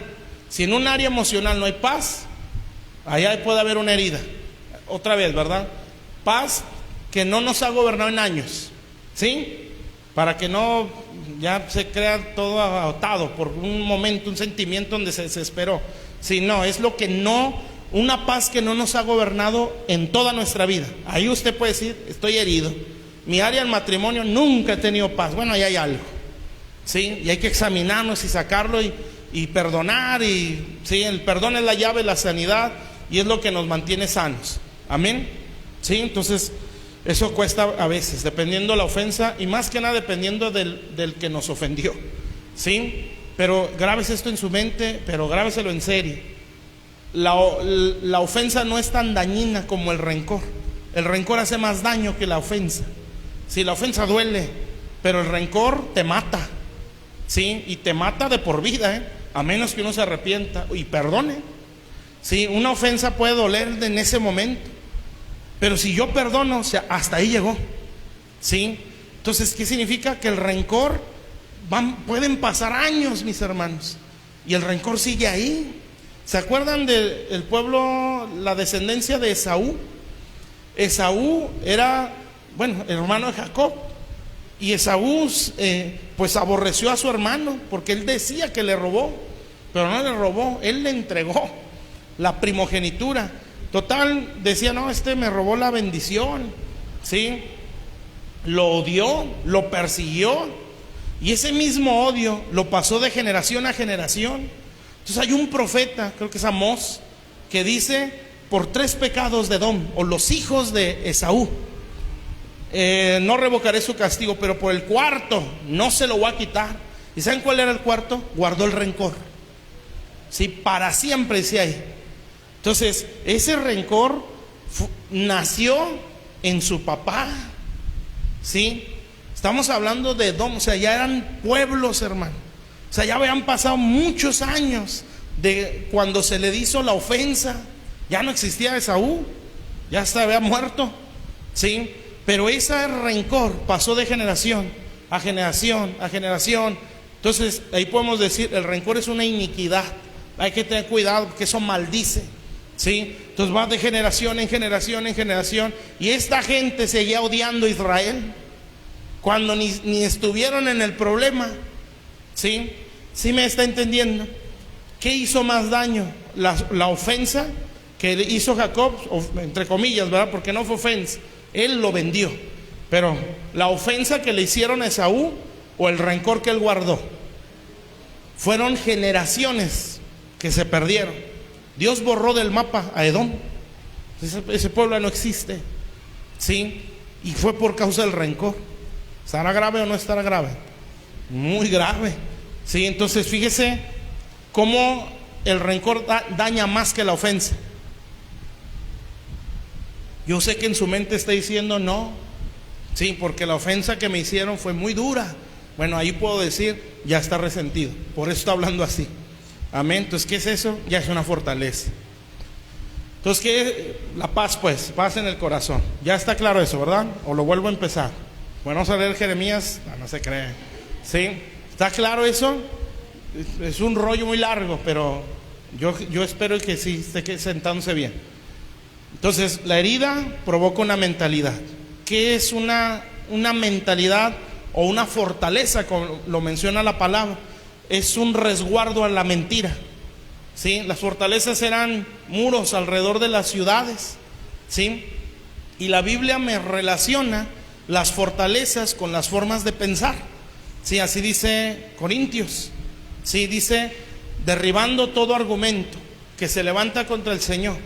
si en un área emocional no hay paz, allá puede haber una herida. Otra vez, ¿verdad? Paz que no nos ha gobernado en años, ¿sí? Para que no ya se crea todo agotado por un momento, un sentimiento donde se desesperó. Sí, no, es lo que no, una paz que no nos ha gobernado en toda nuestra vida. Ahí usted puede decir, estoy herido. Mi área del matrimonio nunca he tenido paz. Bueno, ahí hay algo, ¿sí? Y hay que examinarnos y sacarlo y perdonar. Y sí, el perdón es la llave de la sanidad y es lo que nos mantiene sanos. Amén. Sí, entonces eso cuesta a veces, dependiendo la ofensa y más que nada dependiendo del que nos ofendió, ¿sí? Pero grábese esto en su mente, pero grábeselo en serio. La ofensa no es tan dañina como el rencor. El rencor hace más daño que la ofensa. Sí, la ofensa duele, pero el rencor te mata, ¿sí? Y te mata de por vida, a menos que uno se arrepienta y perdone. Sí, una ofensa puede doler en ese momento, pero si yo perdono, o sea, hasta ahí llegó, ¿sí? Entonces, ¿qué significa? Que el rencor, pueden pasar años, mis hermanos, y el rencor sigue ahí. ¿Se acuerdan del pueblo, la descendencia de Esaú? Esaú era, bueno, el hermano de Jacob, y Esaú pues aborreció a su hermano porque él decía que le robó, pero no le robó, él le entregó la primogenitura. Total, decía, no, me robó la bendición, ¿sí? Lo odió, lo persiguió, y ese mismo odio lo pasó de generación a generación. Entonces hay un profeta, creo que es Amós, que dice, por 3 pecados de Edom, o los hijos de Esaú, no revocaré su castigo, pero por el 4º no se lo voy a quitar. ¿Y saben cuál era el 4º? Guardó el rencor, ¿sí? Para siempre, decía ahí. Entonces, ese rencor nació en su papá, ¿sí? Estamos hablando de Edom, o sea, ya eran pueblos, hermano. O sea, ya habían pasado muchos años de cuando se le hizo la ofensa. Ya no existía Esaú, ya hasta había muerto, ¿sí? Pero ese rencor pasó de generación a generación a generación. Entonces, ahí podemos decir, el rencor es una iniquidad. Hay que tener cuidado porque eso maldice, ¿sí? Entonces va de generación en generación en generación. Y esta gente seguía odiando a Israel cuando ni estuvieron en el problema, ¿sí? ¿Sí me está entendiendo? ¿Qué hizo más daño? La ofensa que hizo Jacob, entre comillas, ¿verdad? Porque no fue ofensa, él lo vendió. Pero la ofensa que le hicieron a Esaú o el rencor que él guardó, fueron generaciones que se perdieron. Dios borró del mapa a Edom. Ese pueblo no existe, ¿sí? Y fue por causa del rencor. ¿Estará grave o no estará grave? Muy grave, ¿sí? Entonces fíjese cómo el rencor daña más que la ofensa. Yo sé que en su mente está diciendo no, sí, porque la ofensa que me hicieron fue muy dura. Bueno, ahí puedo decir, ya está resentido, por eso está hablando así. Amén. Entonces, ¿qué es eso? Ya es una fortaleza. Entonces, ¿qué? La paz, pues, paz en el corazón. Ya está claro eso, ¿verdad? O lo vuelvo a empezar. Bueno, vamos a leer Jeremías. No se cree. ¿Sí? ¿Está claro eso? Es un rollo muy largo, pero yo espero que sí esté sentándose bien. Entonces, la herida provoca una mentalidad. ¿Qué es una mentalidad o una fortaleza, como lo menciona la palabra? Es un resguardo a la mentira. ¿Sí? Las fortalezas eran muros alrededor de las ciudades. ¿Sí? Y la Biblia me relaciona las fortalezas con las formas de pensar. ¿Sí? Así dice Corintios. ¿Sí? Dice: derribando todo argumento que se levanta contra el Señor,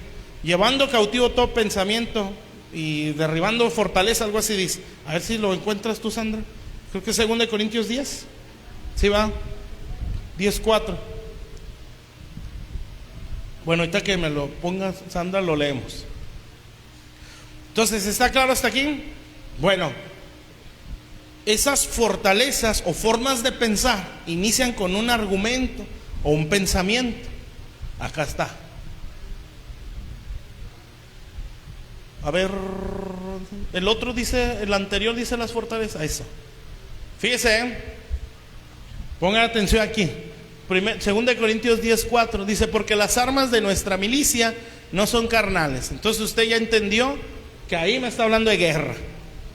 llevando cautivo todo pensamiento y derribando fortaleza, algo así dice. A ver si lo encuentras tú, Sandra. Creo que es 2 Corintios 10. ¿Sí va? 10:4. Bueno, ahorita que me lo pongas, Sandra, lo leemos. Entonces, ¿está claro hasta aquí? Bueno, esas fortalezas o formas de pensar inician con un argumento o un pensamiento. Acá está. A ver, el otro dice, el anterior dice las fortalezas. Eso. Fíjese, pongan atención aquí. 2 Corintios 10:4 dice: porque las armas de nuestra milicia no son carnales. Entonces usted ya entendió que ahí me está hablando de guerra.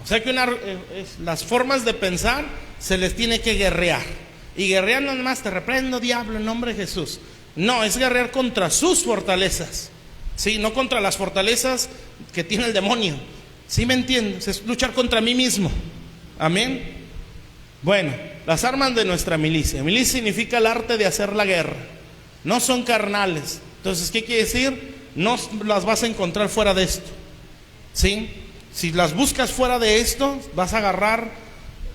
O sea que las formas de pensar se les tiene que guerrear. Y guerrear no es más, te reprendo, diablo, en nombre de Jesús. No, es guerrear contra sus fortalezas. Sí, no contra las fortalezas que tiene el demonio. ¿Sí me entiendes? Es luchar contra mí mismo. Amén. Bueno, las armas de nuestra milicia. Milicia significa el arte de hacer la guerra. No son carnales. Entonces, ¿qué quiere decir? No las vas a encontrar fuera de esto. ¿Sí? Si las buscas fuera de esto, vas a agarrar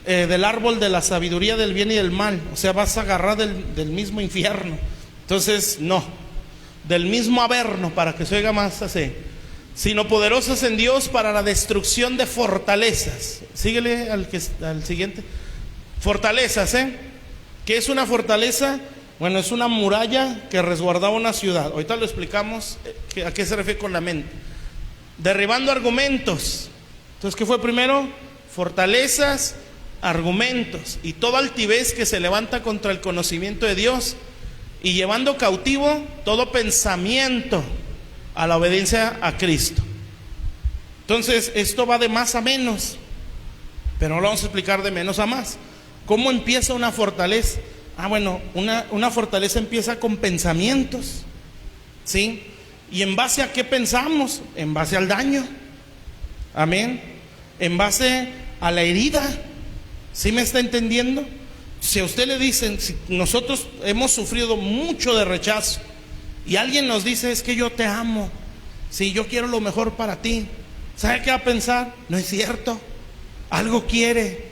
del árbol de la sabiduría del bien y del mal. O sea, vas a agarrar del mismo infierno. Entonces, no. Del mismo averno, para que se oiga más así. Sino poderosas en Dios para la destrucción de fortalezas. Síguele al siguiente. Fortalezas, ¿qué es una fortaleza? Bueno, es una muralla que resguardaba una ciudad. Ahorita lo explicamos a qué se refiere con la mente. Derribando argumentos. Entonces, ¿qué fue primero? Fortalezas, argumentos y toda altivez que se levanta contra el conocimiento de Dios, y llevando cautivo todo pensamiento a la obediencia a Cristo. Entonces, esto va de más a menos, pero lo vamos a explicar de menos a más. ¿Cómo empieza una fortaleza? Bueno, una fortaleza empieza con pensamientos, ¿sí? ¿Y en base a qué pensamos? En base al daño. Amén. En base a la herida. ¿Sí me está entendiendo? Si a usted le dicen, si nosotros hemos sufrido mucho de rechazo y alguien nos dice: es que yo te amo, si yo quiero lo mejor para ti, ¿sabe qué va a pensar? No es cierto, algo quiere,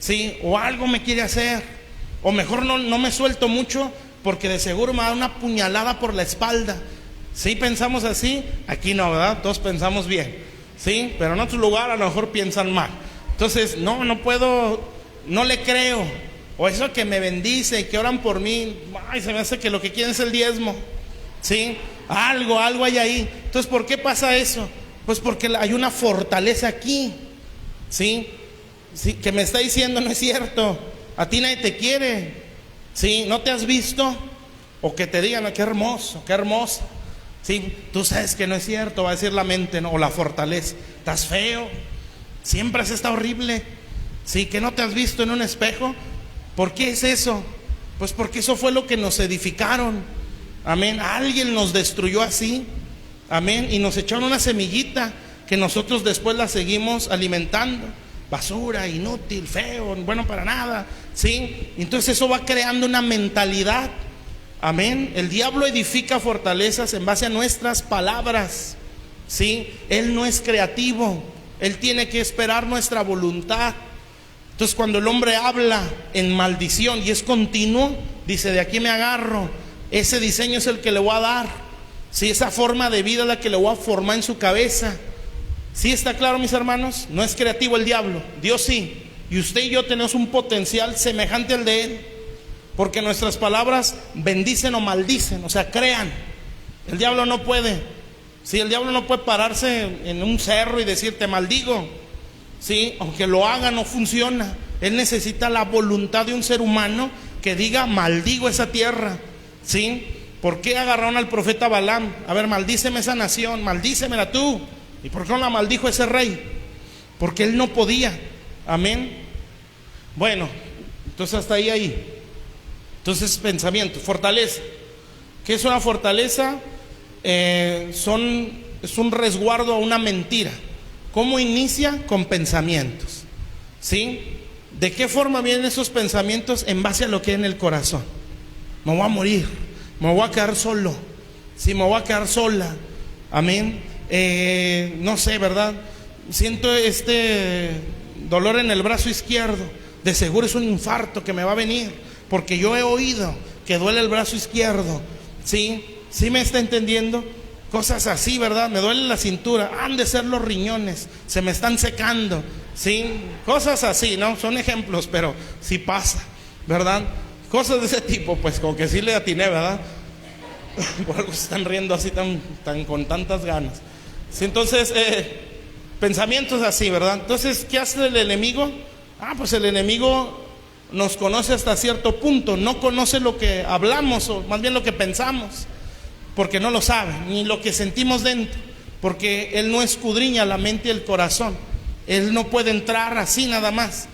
¿sí? O algo me quiere hacer, o mejor no me suelto mucho porque de seguro me da una puñalada por la espalda. ¿Sí pensamos así? Aquí no, ¿verdad? Todos pensamos bien, ¿sí? Pero en otro lugar a lo mejor piensan mal. Entonces, no puedo, no le creo. O eso que me bendice y que oran por mí, se me hace que lo que quieren es el diezmo, ¿sí? Algo hay ahí. Entonces, ¿por qué pasa eso? Pues porque hay una fortaleza aquí, ¿sí? ¿Sí? Que me está diciendo: no es cierto, a ti nadie te quiere, ¿sí? ¿No te has visto? O que te digan: qué hermoso, qué hermosa, ¿sí? Tú sabes que no es cierto, va a decir la mente, ¿no? O la fortaleza: estás feo, siempre has estado horrible, ¿sí? Que no te has visto en un espejo. ¿Por qué es eso? Pues porque eso fue lo que nos edificaron. Amén. Alguien nos destruyó así. Amén. Y nos echaron una semillita que nosotros después la seguimos alimentando. Basura, inútil, feo, bueno para nada, ¿sí? Entonces eso va creando una mentalidad. Amén. El diablo edifica fortalezas en base a nuestras palabras, ¿sí? Él no es creativo. Él tiene que esperar nuestra voluntad. Entonces, cuando el hombre habla en maldición y es continuo, dice: de aquí me agarro, ese diseño es el que le voy a dar, ¿sí? Esa forma de vida es la que le voy a formar en su cabeza. ¿Sí está claro, mis hermanos? No es creativo el diablo, Dios sí. Y usted y yo tenemos un potencial semejante al de él, porque nuestras palabras bendicen o maldicen, o sea, crean. El diablo no puede, ¿sí? El diablo no puede pararse en un cerro y decir: te maldigo. Sí, aunque lo haga, no funciona. Él necesita la voluntad de un ser humano que diga: maldigo esa tierra, ¿sí? ¿Por qué agarraron al profeta Balaam? A ver, maldíceme esa nación, maldícemela tú. ¿Y por qué no la maldijo ese rey? Porque él no podía. Amén. Bueno, entonces hasta ahí. Entonces, pensamiento, fortaleza. ¿Qué es una fortaleza? Es un resguardo a una mentira. ¿Cómo inicia? Con pensamientos, ¿sí? ¿De qué forma vienen esos pensamientos? En base a lo que hay en el corazón. Me voy a morir, me voy a quedar solo, sí, me voy a quedar sola. Amén. No sé, ¿verdad? Siento este dolor en el brazo izquierdo. De seguro es un infarto que me va a venir, porque yo he oído que duele el brazo izquierdo. ¿Sí? ¿Sí me está entendiendo? Cosas así, ¿verdad? Me duele la cintura, han de ser los riñones, se me están secando, ¿sí? Cosas así, ¿no? Son ejemplos, pero sí pasa, ¿verdad? Cosas de ese tipo, pues como que sí le atiné, ¿verdad? Por algo se están riendo así tan con tantas ganas. Sí, entonces, pensamientos así, ¿verdad? Entonces, ¿qué hace el enemigo? Pues el enemigo nos conoce hasta cierto punto, no conoce lo que hablamos, o más bien lo que pensamos, porque no lo sabe, ni lo que sentimos dentro, porque él no escudriña la mente y el corazón. Él no puede entrar así nada más.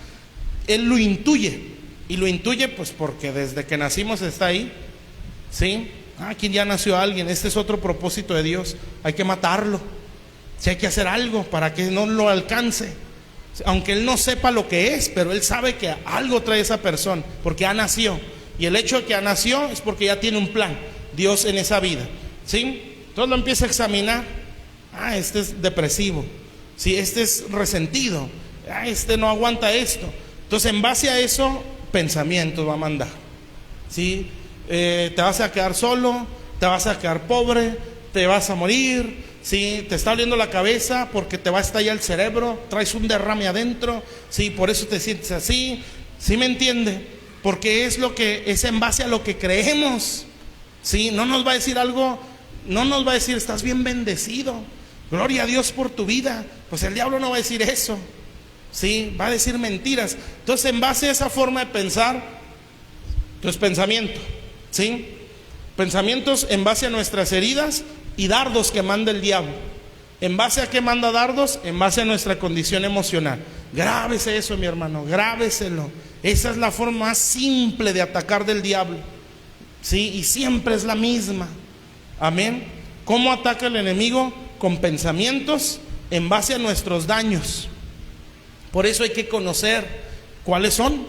Él lo intuye, y lo intuye pues porque desde que nacimos está ahí, ¿sí? Aquí ya nació alguien, este es otro propósito de Dios, hay que matarlo, si hay que hacer algo para que no lo alcance, aunque él no sepa lo que es, pero él sabe que algo trae esa persona, porque ya nació, y el hecho de que ya nació es porque ya tiene un plan Dios en esa vida, ¿sí? Entonces lo empieza a examinar. Este es depresivo, ¿sí? Este es resentido, este no aguanta esto. Entonces en base a eso, pensamientos va a mandar, ¿sí? Te vas a quedar solo, te vas a quedar pobre, te vas a morir, ¿sí? Te está doliendo la cabeza porque te va a estallar el cerebro, traes un derrame adentro, ¿sí? Por eso te sientes así, ¿sí me entiende? Porque es en base a lo que creemos. Sí, no nos va a decir algo, no nos va a decir: estás bien bendecido, gloria a Dios por tu vida. Pues el diablo no va a decir eso, sí, va a decir mentiras. Entonces, en base a esa forma de pensar, entonces pensamiento, sí, pensamientos en base a nuestras heridas y dardos que manda el diablo. ¿En base a qué manda dardos? En base a nuestra condición emocional. Grábese eso, mi hermano, grábeselo. Esa es la forma más simple de atacar del diablo. Sí, y siempre es la misma. Amén. ¿Cómo ataca el enemigo? Con pensamientos en base a nuestros daños. Por eso hay que conocer cuáles son.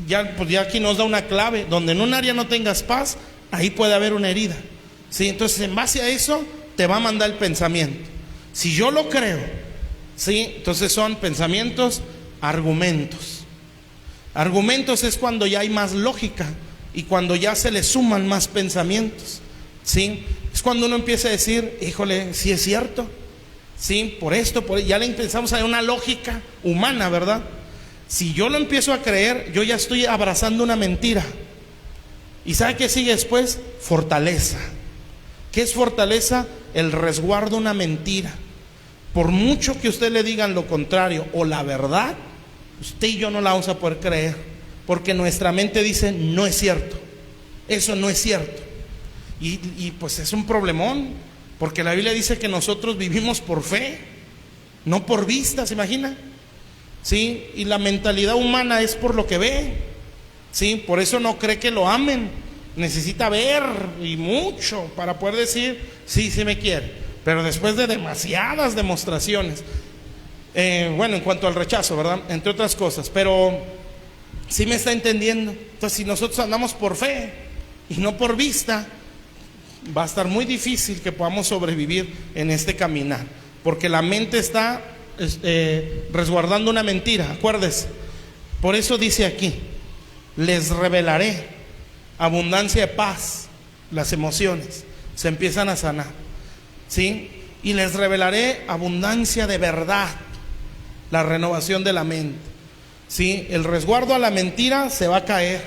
Ya aquí nos da una clave. Donde en un área no tengas paz, ahí puede haber una herida. Sí, entonces en base a eso te va a mandar el pensamiento. Si yo lo creo, sí, entonces son pensamientos, argumentos. Argumentos es cuando ya hay más lógica y cuando ya se le suman más pensamientos, ¿sí? Es cuando uno empieza a decir: híjole, sí es cierto, ¿sí? Por esto, ya le empezamos a dar una lógica humana, ¿verdad? Si yo lo empiezo a creer, yo ya estoy abrazando una mentira. ¿Y sabe qué sigue después? Fortaleza. ¿Qué es fortaleza? El resguardo de una mentira. Por mucho que usted le digan lo contrario o la verdad, usted y yo no la vamos a poder creer. Porque nuestra mente dice: no es cierto, eso no es cierto. Y pues es un problemón, porque la Biblia dice que nosotros vivimos por fe, no por vista, ¿se imagina? ¿Sí? Y la mentalidad humana es por lo que ve, ¿sí? Por eso no cree que lo amen, necesita ver y mucho para poder decir: sí, sí me quiere. Pero después de demasiadas demostraciones, bueno, en cuanto al rechazo, ¿verdad? Entre otras cosas, pero ¿sí me está entendiendo? Entonces, si nosotros andamos por fe y no por vista, va a estar muy difícil que podamos sobrevivir en este caminar, porque la mente está resguardando una mentira. Acuérdese, por eso dice aquí: les revelaré abundancia de paz. Las emociones se empiezan a sanar, ¿sí? Y les revelaré abundancia de verdad, la renovación de la mente. ¿Sí? El resguardo a la mentira se va a caer,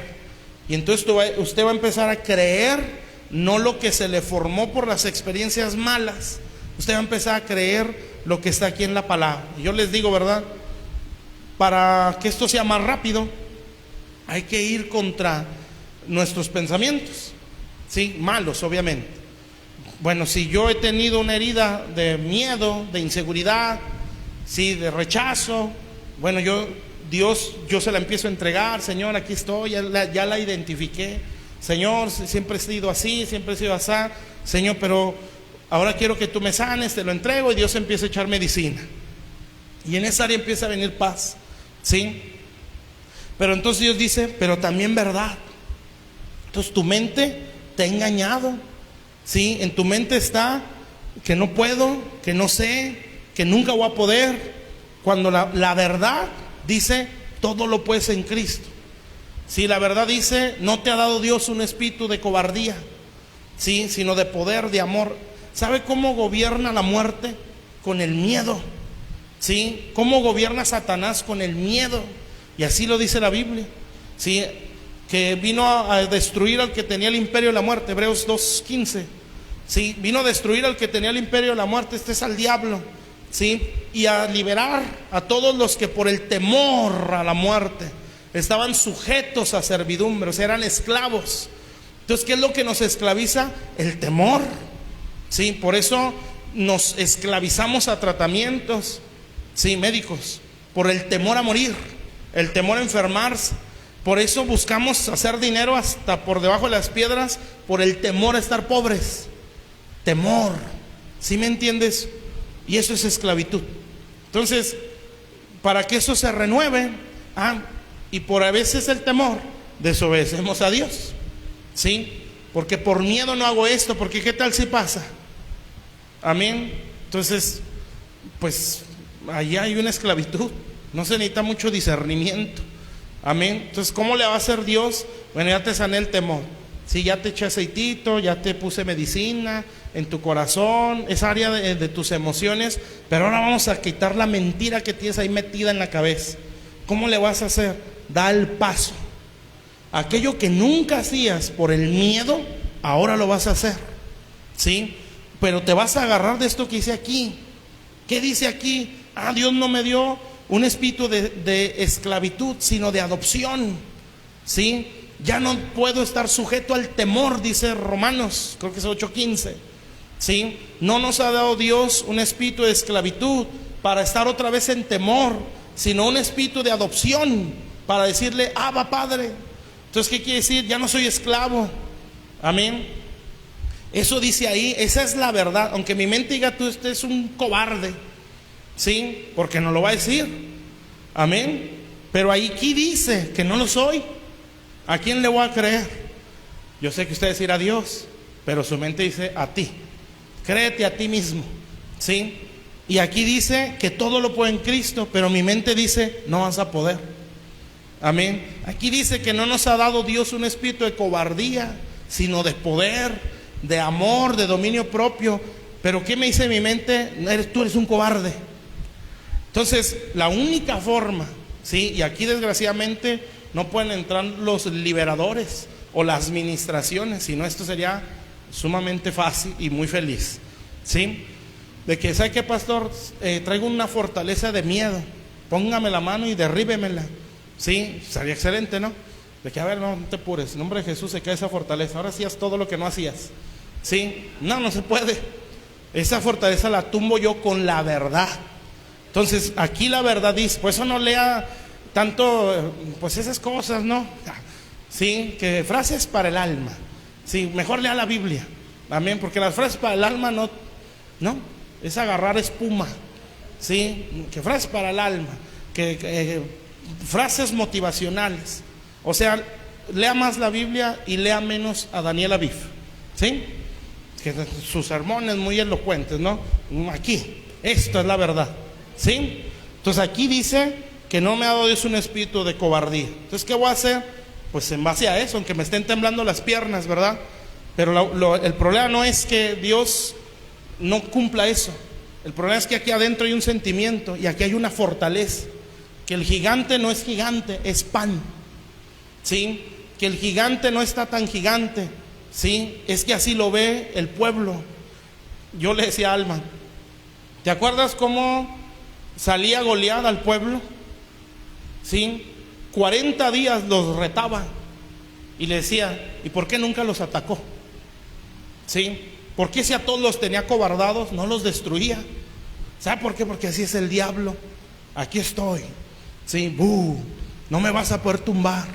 y entonces usted va a empezar a creer no lo que se le formó por las experiencias malas. Usted va a empezar a creer lo que está aquí en la palabra. Y yo les digo, ¿verdad? para que esto sea más rápido, hay que ir contra nuestros pensamientos, ¿sí? Malos, obviamente. Bueno, si yo he tenido una herida de miedo, de inseguridad, sí, de rechazo, bueno, yo se la empiezo a entregar. Señor, aquí estoy, ya la identifiqué. Señor, siempre he sido así, siempre he sido así. Señor, pero ahora quiero que tú me sanes, te lo entrego, y Dios empieza a echar medicina. Y en esa área empieza a venir paz, ¿sí? Pero entonces Dios dice, pero también verdad. Entonces tu mente te ha engañado, ¿sí? En tu mente está que no puedo, que no sé, que nunca voy a poder, cuando la verdad dice, todo lo puedes en Cristo. Sí, la verdad dice, no te ha dado Dios un espíritu de cobardía, sí, sino de poder, de amor. ¿Sabe cómo gobierna la muerte? Con el miedo, sí. ¿Cómo gobierna Satanás? Con el miedo. Y así lo dice la Biblia, sí, que vino a destruir al que tenía el imperio de la muerte. Hebreos 2:15, sí, vino a destruir al que tenía el imperio de la muerte. Este es al diablo, sí, y a liberar a todos los que por el temor a la muerte estaban sujetos a servidumbre, o sea, eran esclavos. Entonces, ¿qué es lo que nos esclaviza? El temor, sí. Por eso nos esclavizamos a tratamientos, sí, médicos, por el temor a morir, el temor a enfermarse. Por eso buscamos hacer dinero hasta por debajo de las piedras, por el temor a estar pobres. Temor, ¿sí me entiendes? Y eso es esclavitud. Entonces, para que eso se renueve, y por a veces el temor, desobedecemos a Dios, ¿sí? Porque por miedo no hago esto, porque ¿qué tal si pasa? Amén. Entonces, pues allí hay una esclavitud. No se necesita mucho discernimiento. Amén. Entonces, ¿cómo le va a hacer Dios? Bueno, ya te sané el temor. Sí, ya te eché aceitito, ya te puse medicina en tu corazón, esa área de tus emociones. Pero ahora vamos a quitar la mentira que tienes ahí metida en la cabeza. ¿Cómo le vas a hacer? Da el paso. Aquello que nunca hacías por el miedo, ahora lo vas a hacer, ¿sí? Pero te vas a agarrar de esto que dice aquí. ¿Qué dice aquí? Dios no me dio un espíritu de esclavitud, sino de adopción, ¿sí? Ya no puedo estar sujeto al temor, dice Romanos, creo que es 8:15, ¿sí? No nos ha dado Dios un espíritu de esclavitud para estar otra vez en temor, sino un espíritu de adopción para decirle, Abba, Padre. Entonces, ¿qué quiere decir? Ya no soy esclavo. Amén. Eso dice ahí, esa es la verdad. Aunque mi mente diga, tú este es un cobarde, ¿sí? Porque no lo va a decir. Amén. Pero ahí aquí dice que no lo soy. ¿A quién le voy a creer? Yo sé que usted dirá a Dios, pero su mente dice a ti. Créete a ti mismo, ¿sí? Y aquí dice que todo lo puede en Cristo, pero mi mente dice, no vas a poder. Amén. Aquí dice que no nos ha dado Dios un espíritu de cobardía, sino de poder, de amor, de dominio propio. Pero ¿qué me dice mi mente? Tú eres un cobarde. Entonces, la única forma, ¿sí? Y aquí desgraciadamente no pueden entrar los liberadores o las administraciones, sino esto sería sumamente fácil y muy feliz, ¿sí? De que, ¿sabe qué, pastor? Traigo una fortaleza de miedo, póngame la mano y derríbemela, ¿sí? Sería excelente, ¿no? De que, a ver, no te apures, en nombre de Jesús se cae esa fortaleza, ahora hacías todo lo que no hacías, ¿sí? No se puede. Esa fortaleza la tumbo yo con la verdad. Entonces, aquí la verdad dice, pues eso no lea tanto, pues esas cosas, ¿no? Sí, que frases para el alma. Sí, mejor lea la Biblia. Amén, porque las frases para el alma no, es agarrar espuma. Sí, que frases para el alma, que frases motivacionales. O sea, lea más la Biblia y lea menos a Daniel Aviv. ¿Sí? Que sus sermones muy elocuentes, ¿no? Aquí, esto es la verdad. ¿Sí? Entonces aquí dice que no me ha dado Dios un espíritu de cobardía. Entonces, ¿qué voy a hacer? Pues en base a eso, aunque me estén temblando las piernas, ¿verdad? Pero el problema no es que Dios no cumpla eso. El problema es que aquí adentro hay un sentimiento y aquí hay una fortaleza. Que el gigante no es gigante, es pan. ¿Sí? Que el gigante no está tan gigante. ¿Sí? Es que así lo ve el pueblo. Yo le decía a Alma, ¿te acuerdas cómo salía Goliat al pueblo? ¿sí? 40 días los retaba y le decía, ¿y por qué nunca los atacó? ¿Sí? ¿Por qué si a todos los tenía cobardados no los destruía? ¿Sabe por qué? Porque así es el diablo. Aquí estoy, ¿sí? No me vas a poder tumbar,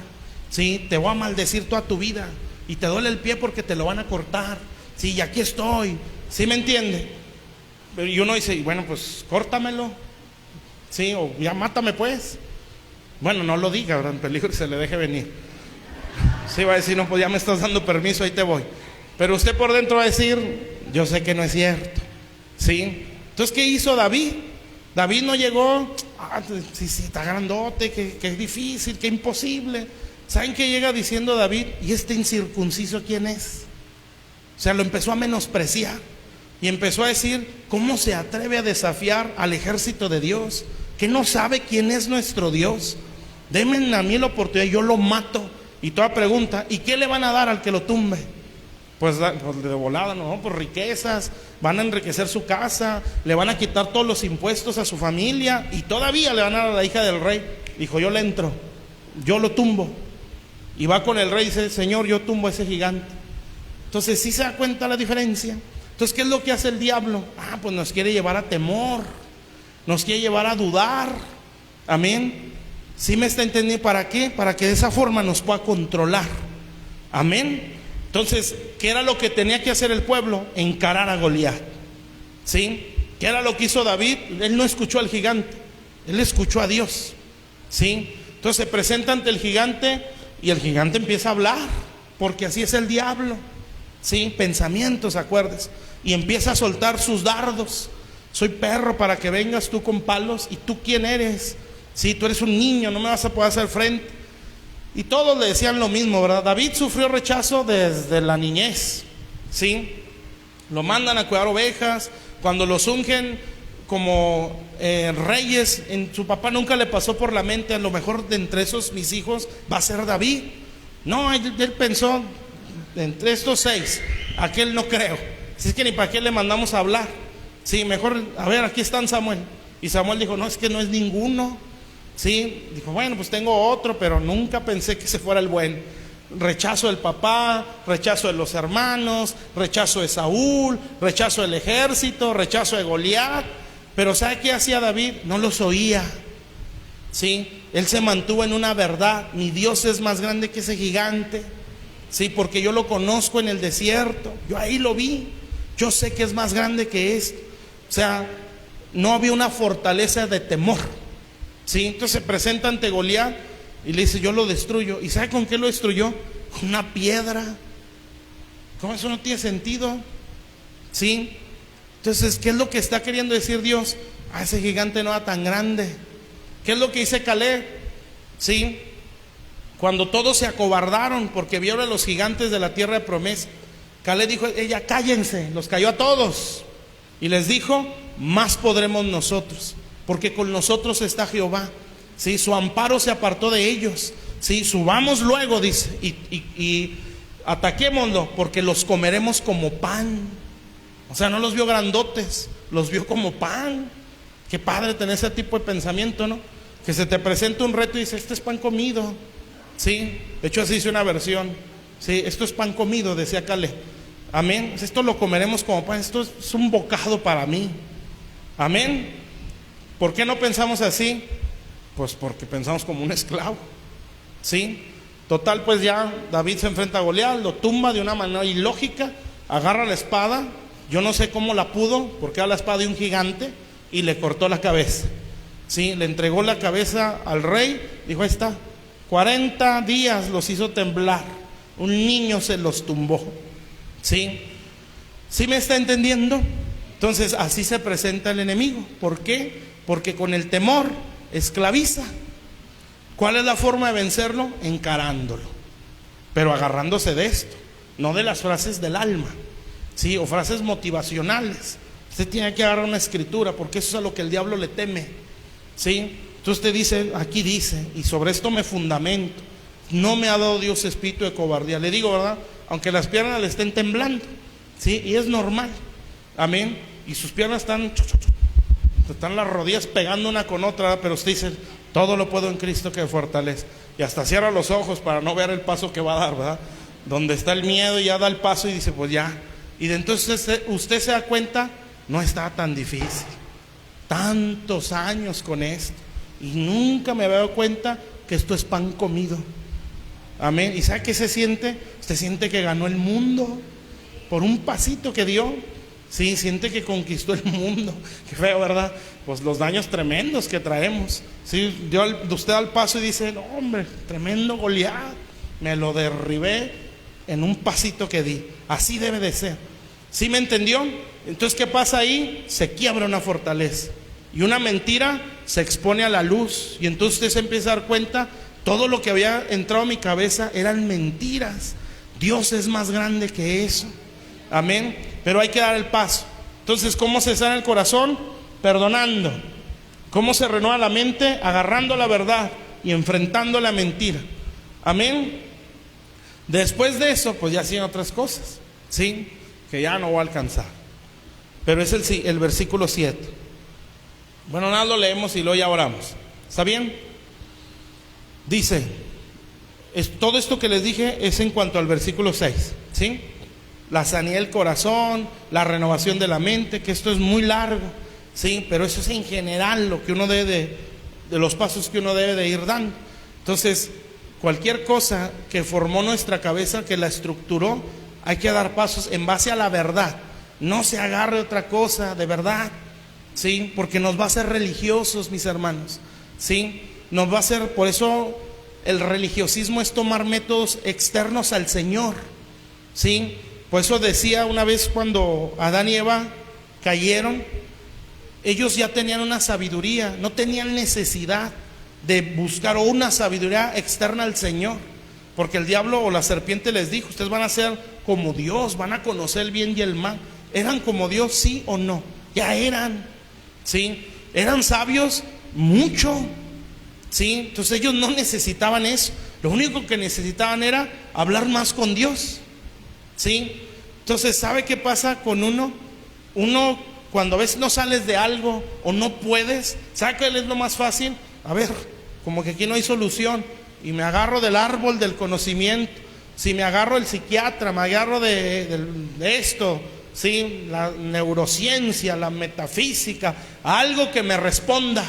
¿sí? Te voy a maldecir toda tu vida y te duele el pie porque te lo van a cortar, ¿sí? Y aquí estoy, ¿sí me entiende? Y uno dice, bueno, pues córtamelo, ¿sí? O ya mátame pues. Bueno, no lo diga, ¿verdad? En peligro que se le deje venir. Sí, va a decir, no, pues ya me estás dando permiso, ahí te voy. Pero usted por dentro va a decir, yo sé que no es cierto, ¿sí? Entonces, ¿qué hizo David? David no llegó, sí, está grandote, que es difícil, que imposible. ¿Saben qué llega diciendo David? ¿Y este incircunciso quién es? O sea, lo empezó a menospreciar y empezó a decir, ¿cómo se atreve a desafiar al ejército de Dios? ¿Que no sabe quién es nuestro Dios? Denme a mí la oportunidad, yo lo mato. Y toda pregunta, ¿y qué le van a dar al que lo tumbe? Pues de volada, no, pues riquezas, van a enriquecer su casa, le van a quitar todos los impuestos a su familia y todavía le van a dar a la hija del rey. Dijo, yo le entro, yo lo tumbo. Y va con el rey y dice, Señor, yo tumbo a ese gigante. Entonces, ¿sí se da cuenta la diferencia? Entonces, ¿qué es lo que hace el diablo? Pues nos quiere llevar a temor, nos quiere llevar a dudar. Amén. ¿Sí me está entendiendo? ¿Para qué? Para que de esa forma nos pueda controlar. Amén. Entonces, ¿qué era lo que tenía que hacer el pueblo? Encarar a Goliat, ¿sí? ¿Qué era lo que hizo David? Él no escuchó al gigante, él escuchó a Dios, ¿sí? Entonces se presenta ante el gigante y el gigante empieza a hablar, porque así es el diablo, ¿sí? Pensamientos, acuerdes, y empieza a soltar sus dardos. Soy perro para que vengas tú con palos, ¿y tú quién eres? Sí, tú eres un niño, no me vas a poder hacer frente. Y todos le decían lo mismo, ¿verdad? David sufrió rechazo desde la niñez, ¿sí? Lo mandan a cuidar ovejas, cuando los ungen como reyes, su papá nunca le pasó por la mente, a lo mejor de entre esos mis hijos va a ser David. No, él pensó, entre estos 6, aquel no creo. Si es que ni para qué le mandamos a hablar. Sí, mejor, a ver, aquí están Samuel. Y Samuel dijo, no, es que no es ninguno. Sí, dijo, bueno, pues tengo otro, pero nunca pensé que ese fuera el bueno. Rechazo del papá, rechazo de los hermanos, rechazo de Saúl, rechazo del ejército, rechazo de Goliat. Pero ¿sabe qué hacía David? No los oía. Sí, él se mantuvo en una verdad. Mi Dios es más grande que ese gigante. Sí, porque yo lo conozco en el desierto, yo ahí lo vi, yo sé que es más grande que esto. O sea, no había una fortaleza de temor. Sí, entonces se presenta ante Goliat y le dice, yo lo destruyo. ¿Y sabe con qué lo destruyó? Con una piedra. ¿Cómo eso no tiene sentido? Sí. Entonces, ¿qué es lo que está queriendo decir Dios? Ese gigante no era tan grande. ¿Qué es lo que dice Caleb? Sí. Cuando todos se acobardaron porque vieron a los gigantes de la tierra de promesa, Caleb dijo, ella cállense, los cayó a todos. Y les dijo, más podremos nosotros, porque con nosotros está Jehová. ¿Sí? Su amparo se apartó de ellos. ¿Sí? Subamos luego, dice, y ataquémoslo, porque los comeremos como pan. O sea, no los vio grandotes, los vio como pan. Qué padre tener ese tipo de pensamiento, ¿no? Que se te presenta un reto y dice, este es pan comido. ¿Sí? De hecho así hice una versión. ¿Sí? Esto es pan comido, decía Caleb. Amén. Esto lo comeremos como pan, esto es un bocado para mí. Amén. ¿Por qué no pensamos así? Pues porque pensamos como un esclavo. ¿Sí? Total, pues ya David se enfrenta a Goliat, lo tumba de una manera ilógica, agarra la espada, yo no sé cómo la pudo, porque era la espada de un gigante, y le cortó la cabeza. ¿Sí? Le entregó la cabeza al rey, dijo, ahí está, 40 días los hizo temblar, un niño se los tumbó. ¿Sí? ¿Sí me está entendiendo? Entonces así se presenta el enemigo. ¿Por qué? Porque con el temor esclaviza. ¿Cuál es la forma de vencerlo? Encarándolo, pero agarrándose de esto, no de las frases del alma, ¿sí? O frases motivacionales. Usted tiene que agarrar una escritura, porque eso es a lo que el diablo le teme, ¿sí? Entonces usted dice, aquí dice, y sobre esto me fundamento. No me ha dado Dios espíritu de cobardía. Le digo, ¿verdad? Aunque las piernas le estén temblando, ¿sí? Y es normal, amén. Y sus piernas están las rodillas pegando una con otra, pero usted dice, Todo lo puedo en Cristo que me fortalece. Y hasta cierra los ojos para no ver el paso que va a dar, ¿verdad? Donde está el miedo, y ya da el paso y dice, pues ya. Y de entonces usted se da cuenta, no está tan difícil. Tantos años con esto y nunca me había dado cuenta que esto es pan comido. Amén. ¿Y sabe qué se siente? Usted siente que ganó el mundo por un pasito que dio. Sí, siente que conquistó el mundo. Qué feo, ¿verdad? Pues los daños tremendos que traemos. Sí, usted da el paso y dice, no, hombre, tremendo Goliat, me lo derribé en un pasito que di. Así debe de ser. ¿Sí me entendió? Entonces, ¿qué pasa ahí? Se quiebra una fortaleza y una mentira se expone a la luz. Y entonces usted se empieza a dar cuenta, todo lo que había entrado a mi cabeza eran mentiras. Dios es más grande que eso. Amén. Pero hay que dar el paso. Entonces, ¿cómo se sana el corazón? Perdonando. ¿Cómo se renueva la mente? Agarrando la verdad y enfrentando la mentira. Amén. Después de eso, pues ya hacían otras cosas, ¿sí? Que ya no voy a alcanzar. Pero es el versículo 7. Bueno, nada, lo leemos y luego ya oramos. ¿Está bien? Dice, todo esto que les dije es en cuanto al versículo 6, ¿sí? La sanidad del corazón, la renovación de la mente, que esto es muy largo, ¿sí? Pero eso es en general lo que uno debe de los pasos que uno debe de ir dando. Entonces, cualquier cosa que formó nuestra cabeza, que la estructuró, hay que dar pasos en base a la verdad. No se agarre otra cosa, de verdad, ¿sí? Porque nos va a hacer religiosos, mis hermanos, ¿sí? Nos va a hacer, por eso el religiosismo es tomar métodos externos al Señor, ¿sí? Por eso decía una vez cuando Adán y Eva cayeron, ellos ya tenían una sabiduría, no tenían necesidad de buscar una sabiduría externa al Señor, porque el diablo o la serpiente les dijo, ustedes van a ser como Dios, van a conocer el bien y el mal. ¿Eran como Dios, sí o no? Ya eran, ¿sí? ¿Eran sabios? Mucho, ¿sí? Entonces ellos no necesitaban eso. Lo único que necesitaban era hablar más con Dios, ¿sí? Entonces, ¿sabe qué pasa con uno? Uno, cuando a veces no sales de algo o no puedes, ¿sabe qué es lo más fácil? A ver, como que aquí no hay solución, y me agarro del árbol del conocimiento. Si me agarro del psiquiatra, me agarro de esto, ¿sí? La neurociencia, la metafísica, algo que me responda,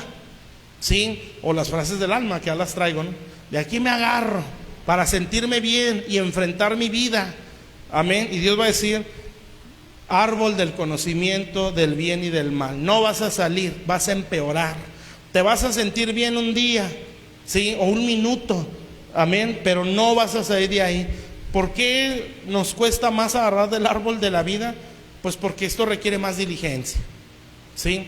¿sí? O las frases del alma, que ya las traigo, ¿no? De aquí me agarro para sentirme bien y enfrentar mi vida. Amén. Y Dios va a decir, árbol del conocimiento del bien y del mal, no vas a salir, vas a empeorar. Te vas a sentir bien un día, ¿sí? O un minuto, amén, pero no vas a salir de ahí. ¿Por qué nos cuesta más agarrar del árbol de la vida? Pues porque esto requiere más diligencia, ¿sí?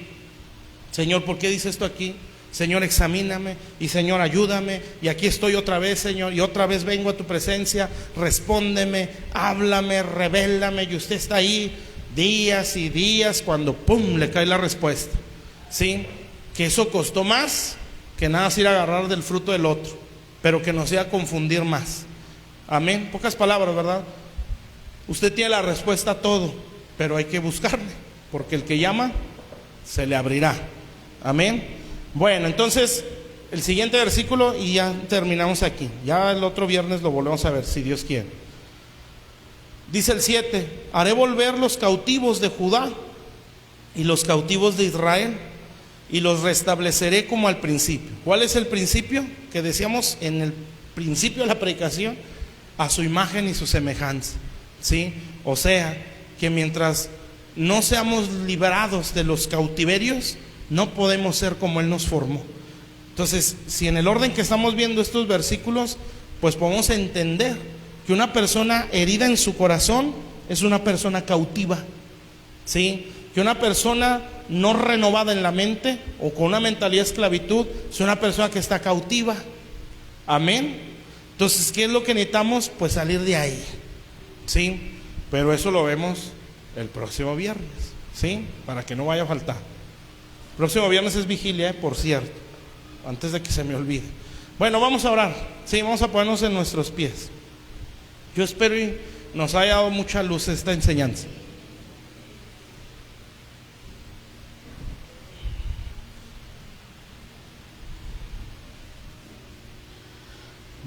Señor, ¿por qué dice esto aquí? Señor, examíname, y Señor, ayúdame, y aquí estoy otra vez, Señor, y otra vez vengo a tu presencia. Respóndeme, háblame, revélame. Y usted está ahí días y días, cuando pum, le cae la respuesta, ¿sí? Que eso costó más que nada es ir a agarrar del fruto del otro, pero que nos sea a confundir más. Amén. Pocas palabras, ¿verdad? Usted tiene la respuesta a todo, pero hay que buscarle, porque el que llama se le abrirá. Amén. Bueno, entonces el siguiente versículo y ya terminamos aquí. Ya el otro viernes lo volvemos a ver, si Dios quiere. Dice el 7: haré volver los cautivos de Judá y los cautivos de Israel, y los restableceré como al principio. ¿Cuál es el principio? Que decíamos en el principio de la predicación, a su imagen y su semejanza, ¿sí? O sea, que mientras no seamos librados de los cautiverios, no podemos ser como Él nos formó. Entonces, si en el orden que estamos viendo estos versículos, pues podemos entender que una persona herida en su corazón es una persona cautiva, ¿sí? Que una persona no renovada en la mente o con una mentalidad de esclavitud es una persona que está cautiva. Amén. Entonces, ¿qué es lo que necesitamos? Pues salir de ahí, ¿sí? Pero eso lo vemos el próximo viernes, ¿sí? Para que no vaya a faltar. Próximo viernes es vigilia, por cierto, antes de que se me olvide. Bueno, vamos a orar, sí, vamos a ponernos en nuestros pies. Yo espero y nos haya dado mucha luz esta enseñanza.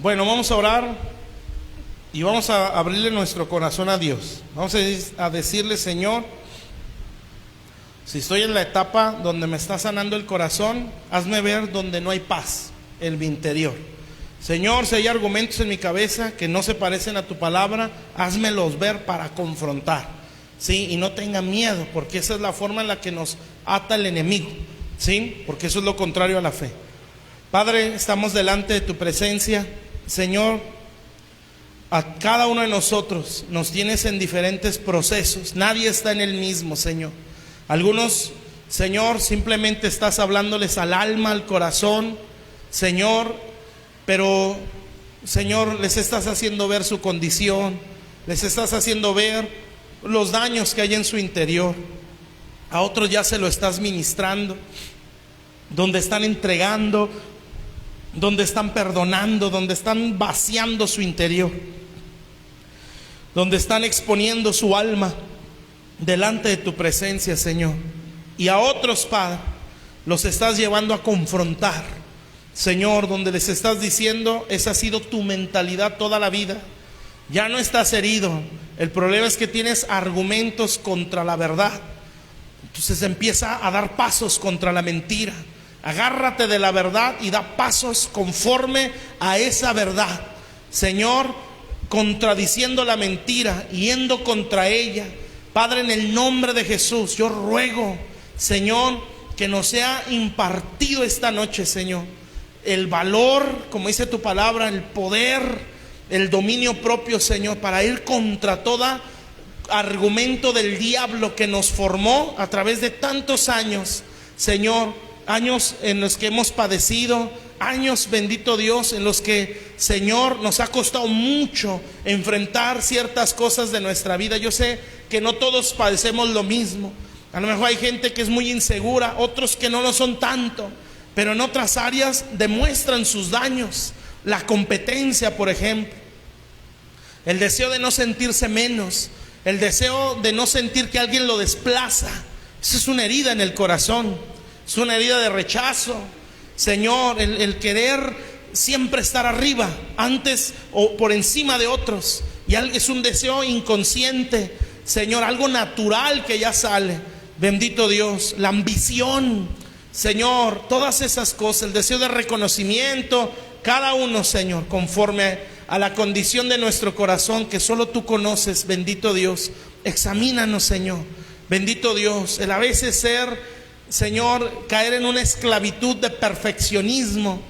Bueno, vamos a orar y vamos a abrirle nuestro corazón a Dios. Vamos a decirle: Señor, si estoy en la etapa donde me está sanando el corazón, hazme ver donde no hay paz en mi interior. Señor, si hay argumentos en mi cabeza que no se parecen a tu palabra, házmelos ver para confrontar, ¿sí? Y no tenga miedo, porque esa es la forma en la que nos ata el enemigo, ¿sí? Porque eso es lo contrario a la fe. Padre, estamos delante de tu presencia. Señor, a cada uno de nosotros nos tienes en diferentes procesos. Nadie está en el mismo, Señor. Algunos, Señor, simplemente estás hablándoles al alma, al corazón, Señor, pero, Señor, les estás haciendo ver su condición, les estás haciendo ver los daños que hay en su interior. A otros ya se lo estás ministrando, donde están entregando, donde están perdonando, donde están vaciando su interior, donde están exponiendo su alma delante de tu presencia, Señor. Y a otros, Padre, los estás llevando a confrontar, Señor, donde les estás diciendo: esa ha sido tu mentalidad toda la vida, ya no estás herido, el problema es que tienes argumentos contra la verdad. Entonces empieza a dar pasos contra la mentira. Agárrate de la verdad y da pasos conforme a esa verdad, Señor, contradiciendo la mentira, yendo contra ella. Padre, en el nombre de Jesús, yo ruego, Señor, que nos sea impartido esta noche, Señor, el valor, como dice tu palabra, el poder, el dominio propio, Señor, para ir contra todo argumento del diablo que nos formó a través de tantos años, Señor, años en los que hemos padecido, años, bendito Dios, en los que, Señor, nos ha costado mucho enfrentar ciertas cosas de nuestra vida. Yo sé que no todos padecemos lo mismo. A lo mejor hay gente que es muy insegura, otros que no lo son tanto, pero en otras áreas demuestran sus daños. La competencia, por ejemplo, el deseo de no sentirse menos, el deseo de no sentir que alguien lo desplaza. Eso es una herida en el corazón, es una herida de rechazo, Señor, el querer siempre estar arriba, antes o por encima de otros. Y es un deseo inconsciente, Señor, algo natural que ya sale. Bendito Dios, la ambición, Señor, todas esas cosas, el deseo de reconocimiento, cada uno, Señor, conforme a la condición de nuestro corazón que solo tú conoces, bendito Dios. Examínanos, Señor, bendito Dios. El a veces ser, Señor, caer en una esclavitud de perfeccionismo.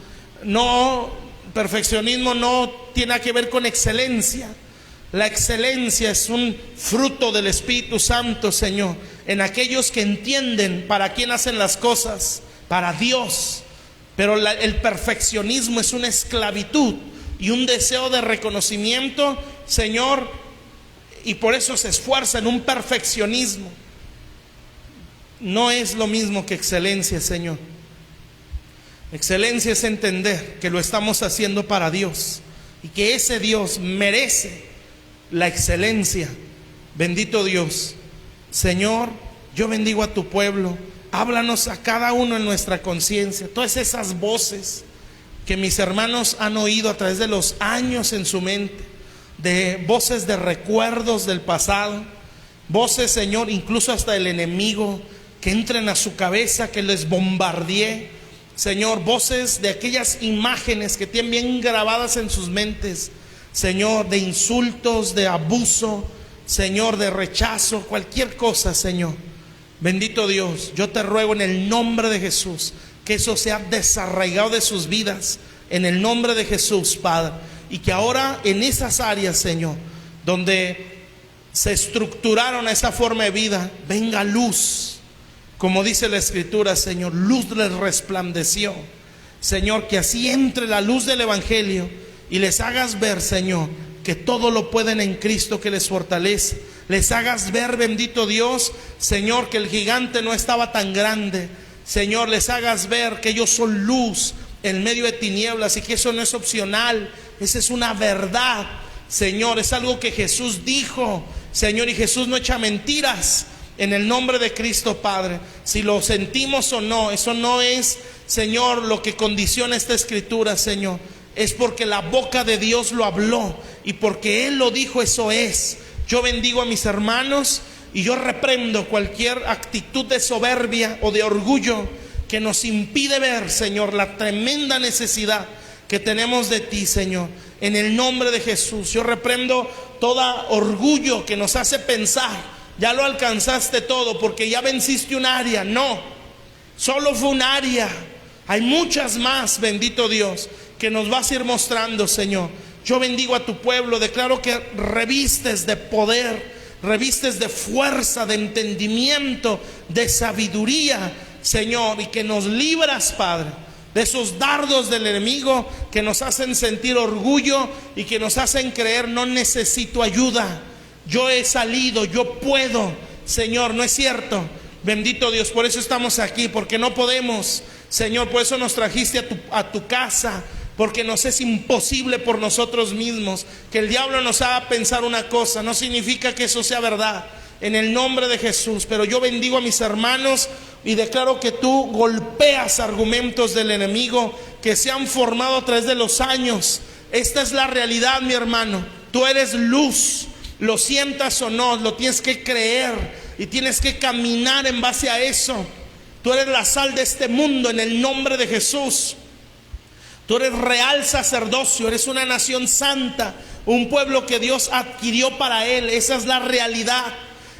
No, perfeccionismo no tiene que ver con excelencia. La excelencia es un fruto del Espíritu Santo, Señor, en aquellos que entienden para quién hacen las cosas, para Dios. Pero el perfeccionismo es una esclavitud y un deseo de reconocimiento, Señor, y por eso se esfuerza en un perfeccionismo. No es lo mismo que excelencia, Señor. Excelencia es entender que lo estamos haciendo para Dios y que ese Dios merece la excelencia. Bendito Dios. Señor, yo bendigo a tu pueblo. Háblanos a cada uno en nuestra conciencia. Todas esas voces que mis hermanos han oído a través de los años en su mente, de voces de recuerdos del pasado, voces, Señor, incluso hasta el enemigo, que entren a su cabeza, que les bombardee, Señor, voces de aquellas imágenes que tienen bien grabadas en sus mentes, Señor, de insultos, de abuso, Señor, de rechazo, cualquier cosa, Señor. Bendito Dios, yo te ruego en el nombre de Jesús que eso sea desarraigado de sus vidas, en el nombre de Jesús, Padre. Y que ahora en esas áreas, Señor, donde se estructuraron a esa forma de vida, venga luz. Como dice la Escritura, Señor, luz les resplandeció. Señor, que así entre la luz del Evangelio y les hagas ver, Señor, que todo lo pueden en Cristo que les fortalece. Les hagas ver, bendito Dios, Señor, que el gigante no estaba tan grande. Señor, les hagas ver que ellos son luz en medio de tinieblas y que eso no es opcional. Esa es una verdad, Señor, es algo que Jesús dijo, Señor, y Jesús no echa mentiras. En el nombre de Cristo, Padre, si lo sentimos o no, eso no es, Señor, lo que condiciona esta Escritura, Señor. es porque la boca de Dios lo habló, y porque Él lo dijo, eso es. Yo bendigo a mis hermanos y yo reprendo cualquier actitud de soberbia o de orgullo que nos impide ver, Señor, la tremenda necesidad que tenemos de ti, Señor. En el nombre de Jesús, yo reprendo todo orgullo que nos hace pensar, ya lo alcanzaste todo porque ya venciste un área. No, solo fue un área. Hay muchas más, bendito Dios, que nos vas a ir mostrando, Señor. Yo bendigo a tu pueblo, declaro que revistes de poder, revistes de fuerza, de entendimiento, de sabiduría, Señor, y que nos libras, Padre, de esos dardos del enemigo que nos hacen sentir orgullo y que nos hacen creer: no necesito ayuda, yo he salido, yo puedo. Señor, no es cierto. Bendito Dios, por eso estamos aquí, porque no podemos, Señor, por eso nos trajiste a tu casa, porque nos es imposible por nosotros mismos. Que el diablo nos haga pensar una cosa no significa que eso sea verdad, en el nombre de Jesús. Pero yo bendigo a mis hermanos y declaro que tú golpeas argumentos del enemigo que se han formado a través de los años. Esta es la realidad, mi hermano. Tú eres luz, lo sientas o no, lo tienes que creer y tienes que caminar en base a eso. Tú eres la sal de este mundo en el nombre de Jesús. Tú eres real sacerdocio, eres una nación santa, un pueblo que Dios adquirió para Él. Esa es la realidad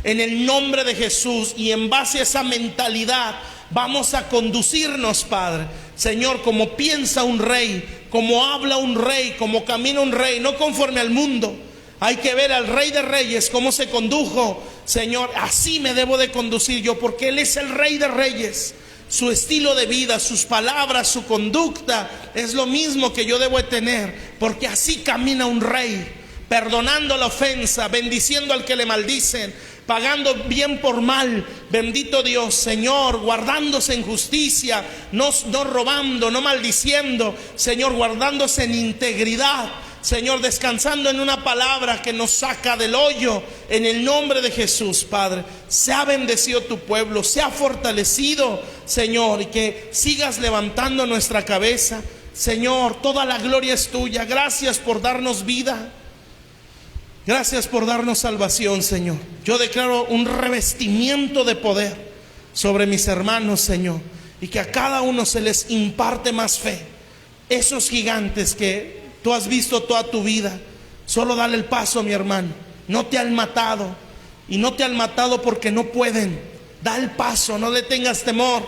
en el nombre de Jesús. Y en base a esa mentalidad vamos a conducirnos, Padre, Señor, como piensa un rey, como habla un rey, como camina un rey, no conforme al mundo. Hay que ver al Rey de Reyes cómo se condujo, Señor. Así me debo de conducir yo, porque Él es el Rey de Reyes. Su estilo de vida, sus palabras, su conducta es lo mismo que yo debo de tener, porque así camina un rey, perdonando la ofensa, bendiciendo al que le maldicen, pagando bien por mal. Bendito Dios, Señor, guardándose en justicia, no robando, no maldiciendo, Señor, guardándose en integridad, Señor, descansando en una palabra que nos saca del hoyo. En el nombre de Jesús, Padre, sea bendecido tu pueblo, sea fortalecido, Señor, y que sigas levantando nuestra cabeza. Señor, toda la gloria es tuya. Gracias por darnos vida, gracias por darnos salvación, Señor. Yo declaro un revestimiento de poder sobre mis hermanos, Señor, y que a cada uno se les imparte más fe. Esos gigantes que tú has visto toda tu vida, solo dale el paso, mi hermano. No te han matado, y no te han matado porque no pueden. Da el paso, no le tengas temor.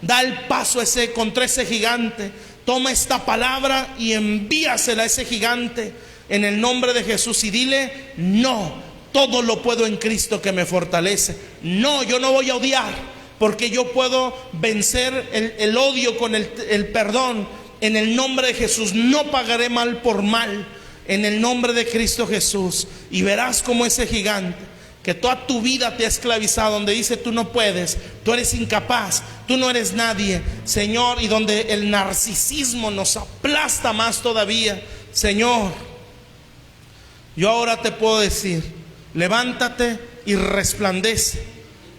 Da el paso contra ese gigante. Toma esta palabra y envíasela a ese gigante en el nombre de Jesús, y dile: no, todo lo puedo en Cristo que me fortalece. No, yo no voy a odiar, porque yo puedo vencer el odio con el perdón. En el nombre de Jesús, no pagaré mal por mal, en el nombre de Cristo Jesús. Y verás como ese gigante que toda tu vida te ha esclavizado, donde dice: tú no puedes, tú eres incapaz, tú no eres nadie, Señor, y donde el narcisismo nos aplasta más todavía, Señor, yo ahora te puedo decir: levántate y resplandece,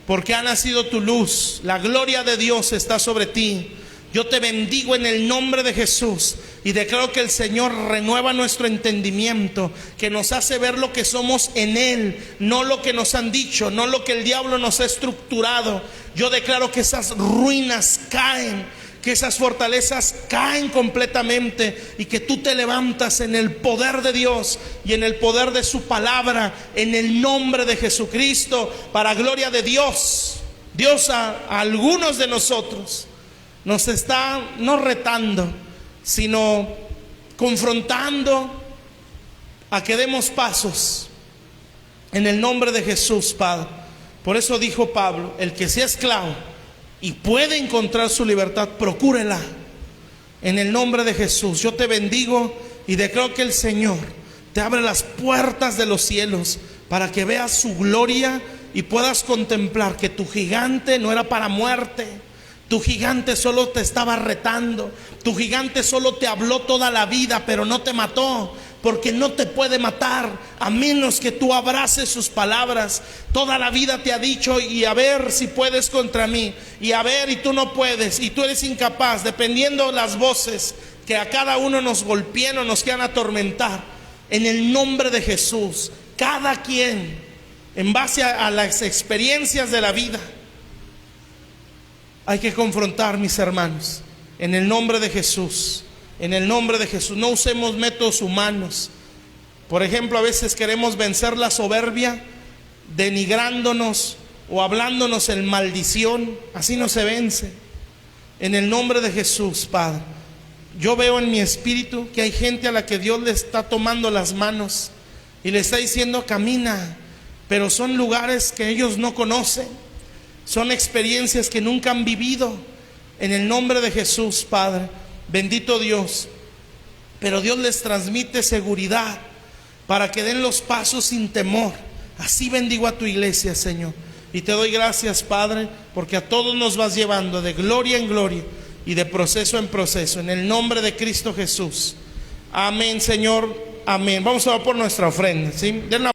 porque ha nacido tu luz, la gloria de Dios está sobre ti. Yo te bendigo en el nombre de Jesús y declaro que el Señor renueva nuestro entendimiento, que nos hace ver lo que somos en Él, no lo que nos han dicho, no lo que el diablo nos ha estructurado. Yo declaro que esas ruinas caen, que esas fortalezas caen completamente, y que tú te levantas en el poder de Dios y en el poder de su palabra, en el nombre de Jesucristo, para gloria de Dios. Dios a algunos de nosotros nos está no retando, sino confrontando a que demos pasos en el nombre de Jesús, Padre. Por eso dijo Pablo: el que sea esclavo y puede encontrar su libertad, procúrela en el nombre de Jesús. Yo te bendigo y declaro que el Señor te abre las puertas de los cielos para que veas su gloria y puedas contemplar que tu gigante no era para muerte. Tu gigante solo te estaba retando. Tu gigante solo te habló toda la vida, pero no te mató, porque no te puede matar a menos que tú abraces sus palabras. Toda la vida te ha dicho: y a ver si puedes contra mí, y a ver, y tú no puedes, y tú eres incapaz, dependiendo las voces que a cada uno nos golpeen o nos quieran atormentar, en el nombre de Jesús, cada quien, en base a las experiencias de la vida, hay que confrontar, mis hermanos, en el nombre de Jesús. En el nombre de Jesús, no usemos métodos humanos. Por ejemplo, a veces queremos vencer la soberbia denigrándonos o hablándonos en maldición. Así no se vence. En el nombre de Jesús, Padre, yo veo en mi espíritu que hay gente a la que Dios le está tomando las manos y le está diciendo camina, pero son lugares que ellos no conocen, son experiencias que nunca han vivido. En el nombre de Jesús, Padre, bendito Dios, pero Dios les transmite seguridad para que den los pasos sin temor. Así bendigo a tu iglesia, Señor, y te doy gracias, Padre, porque a todos nos vas llevando de gloria en gloria y de proceso en proceso, en el nombre de Cristo Jesús. Amén, Señor, amén. Vamos a orar por nuestra ofrenda, ¿sí? Den la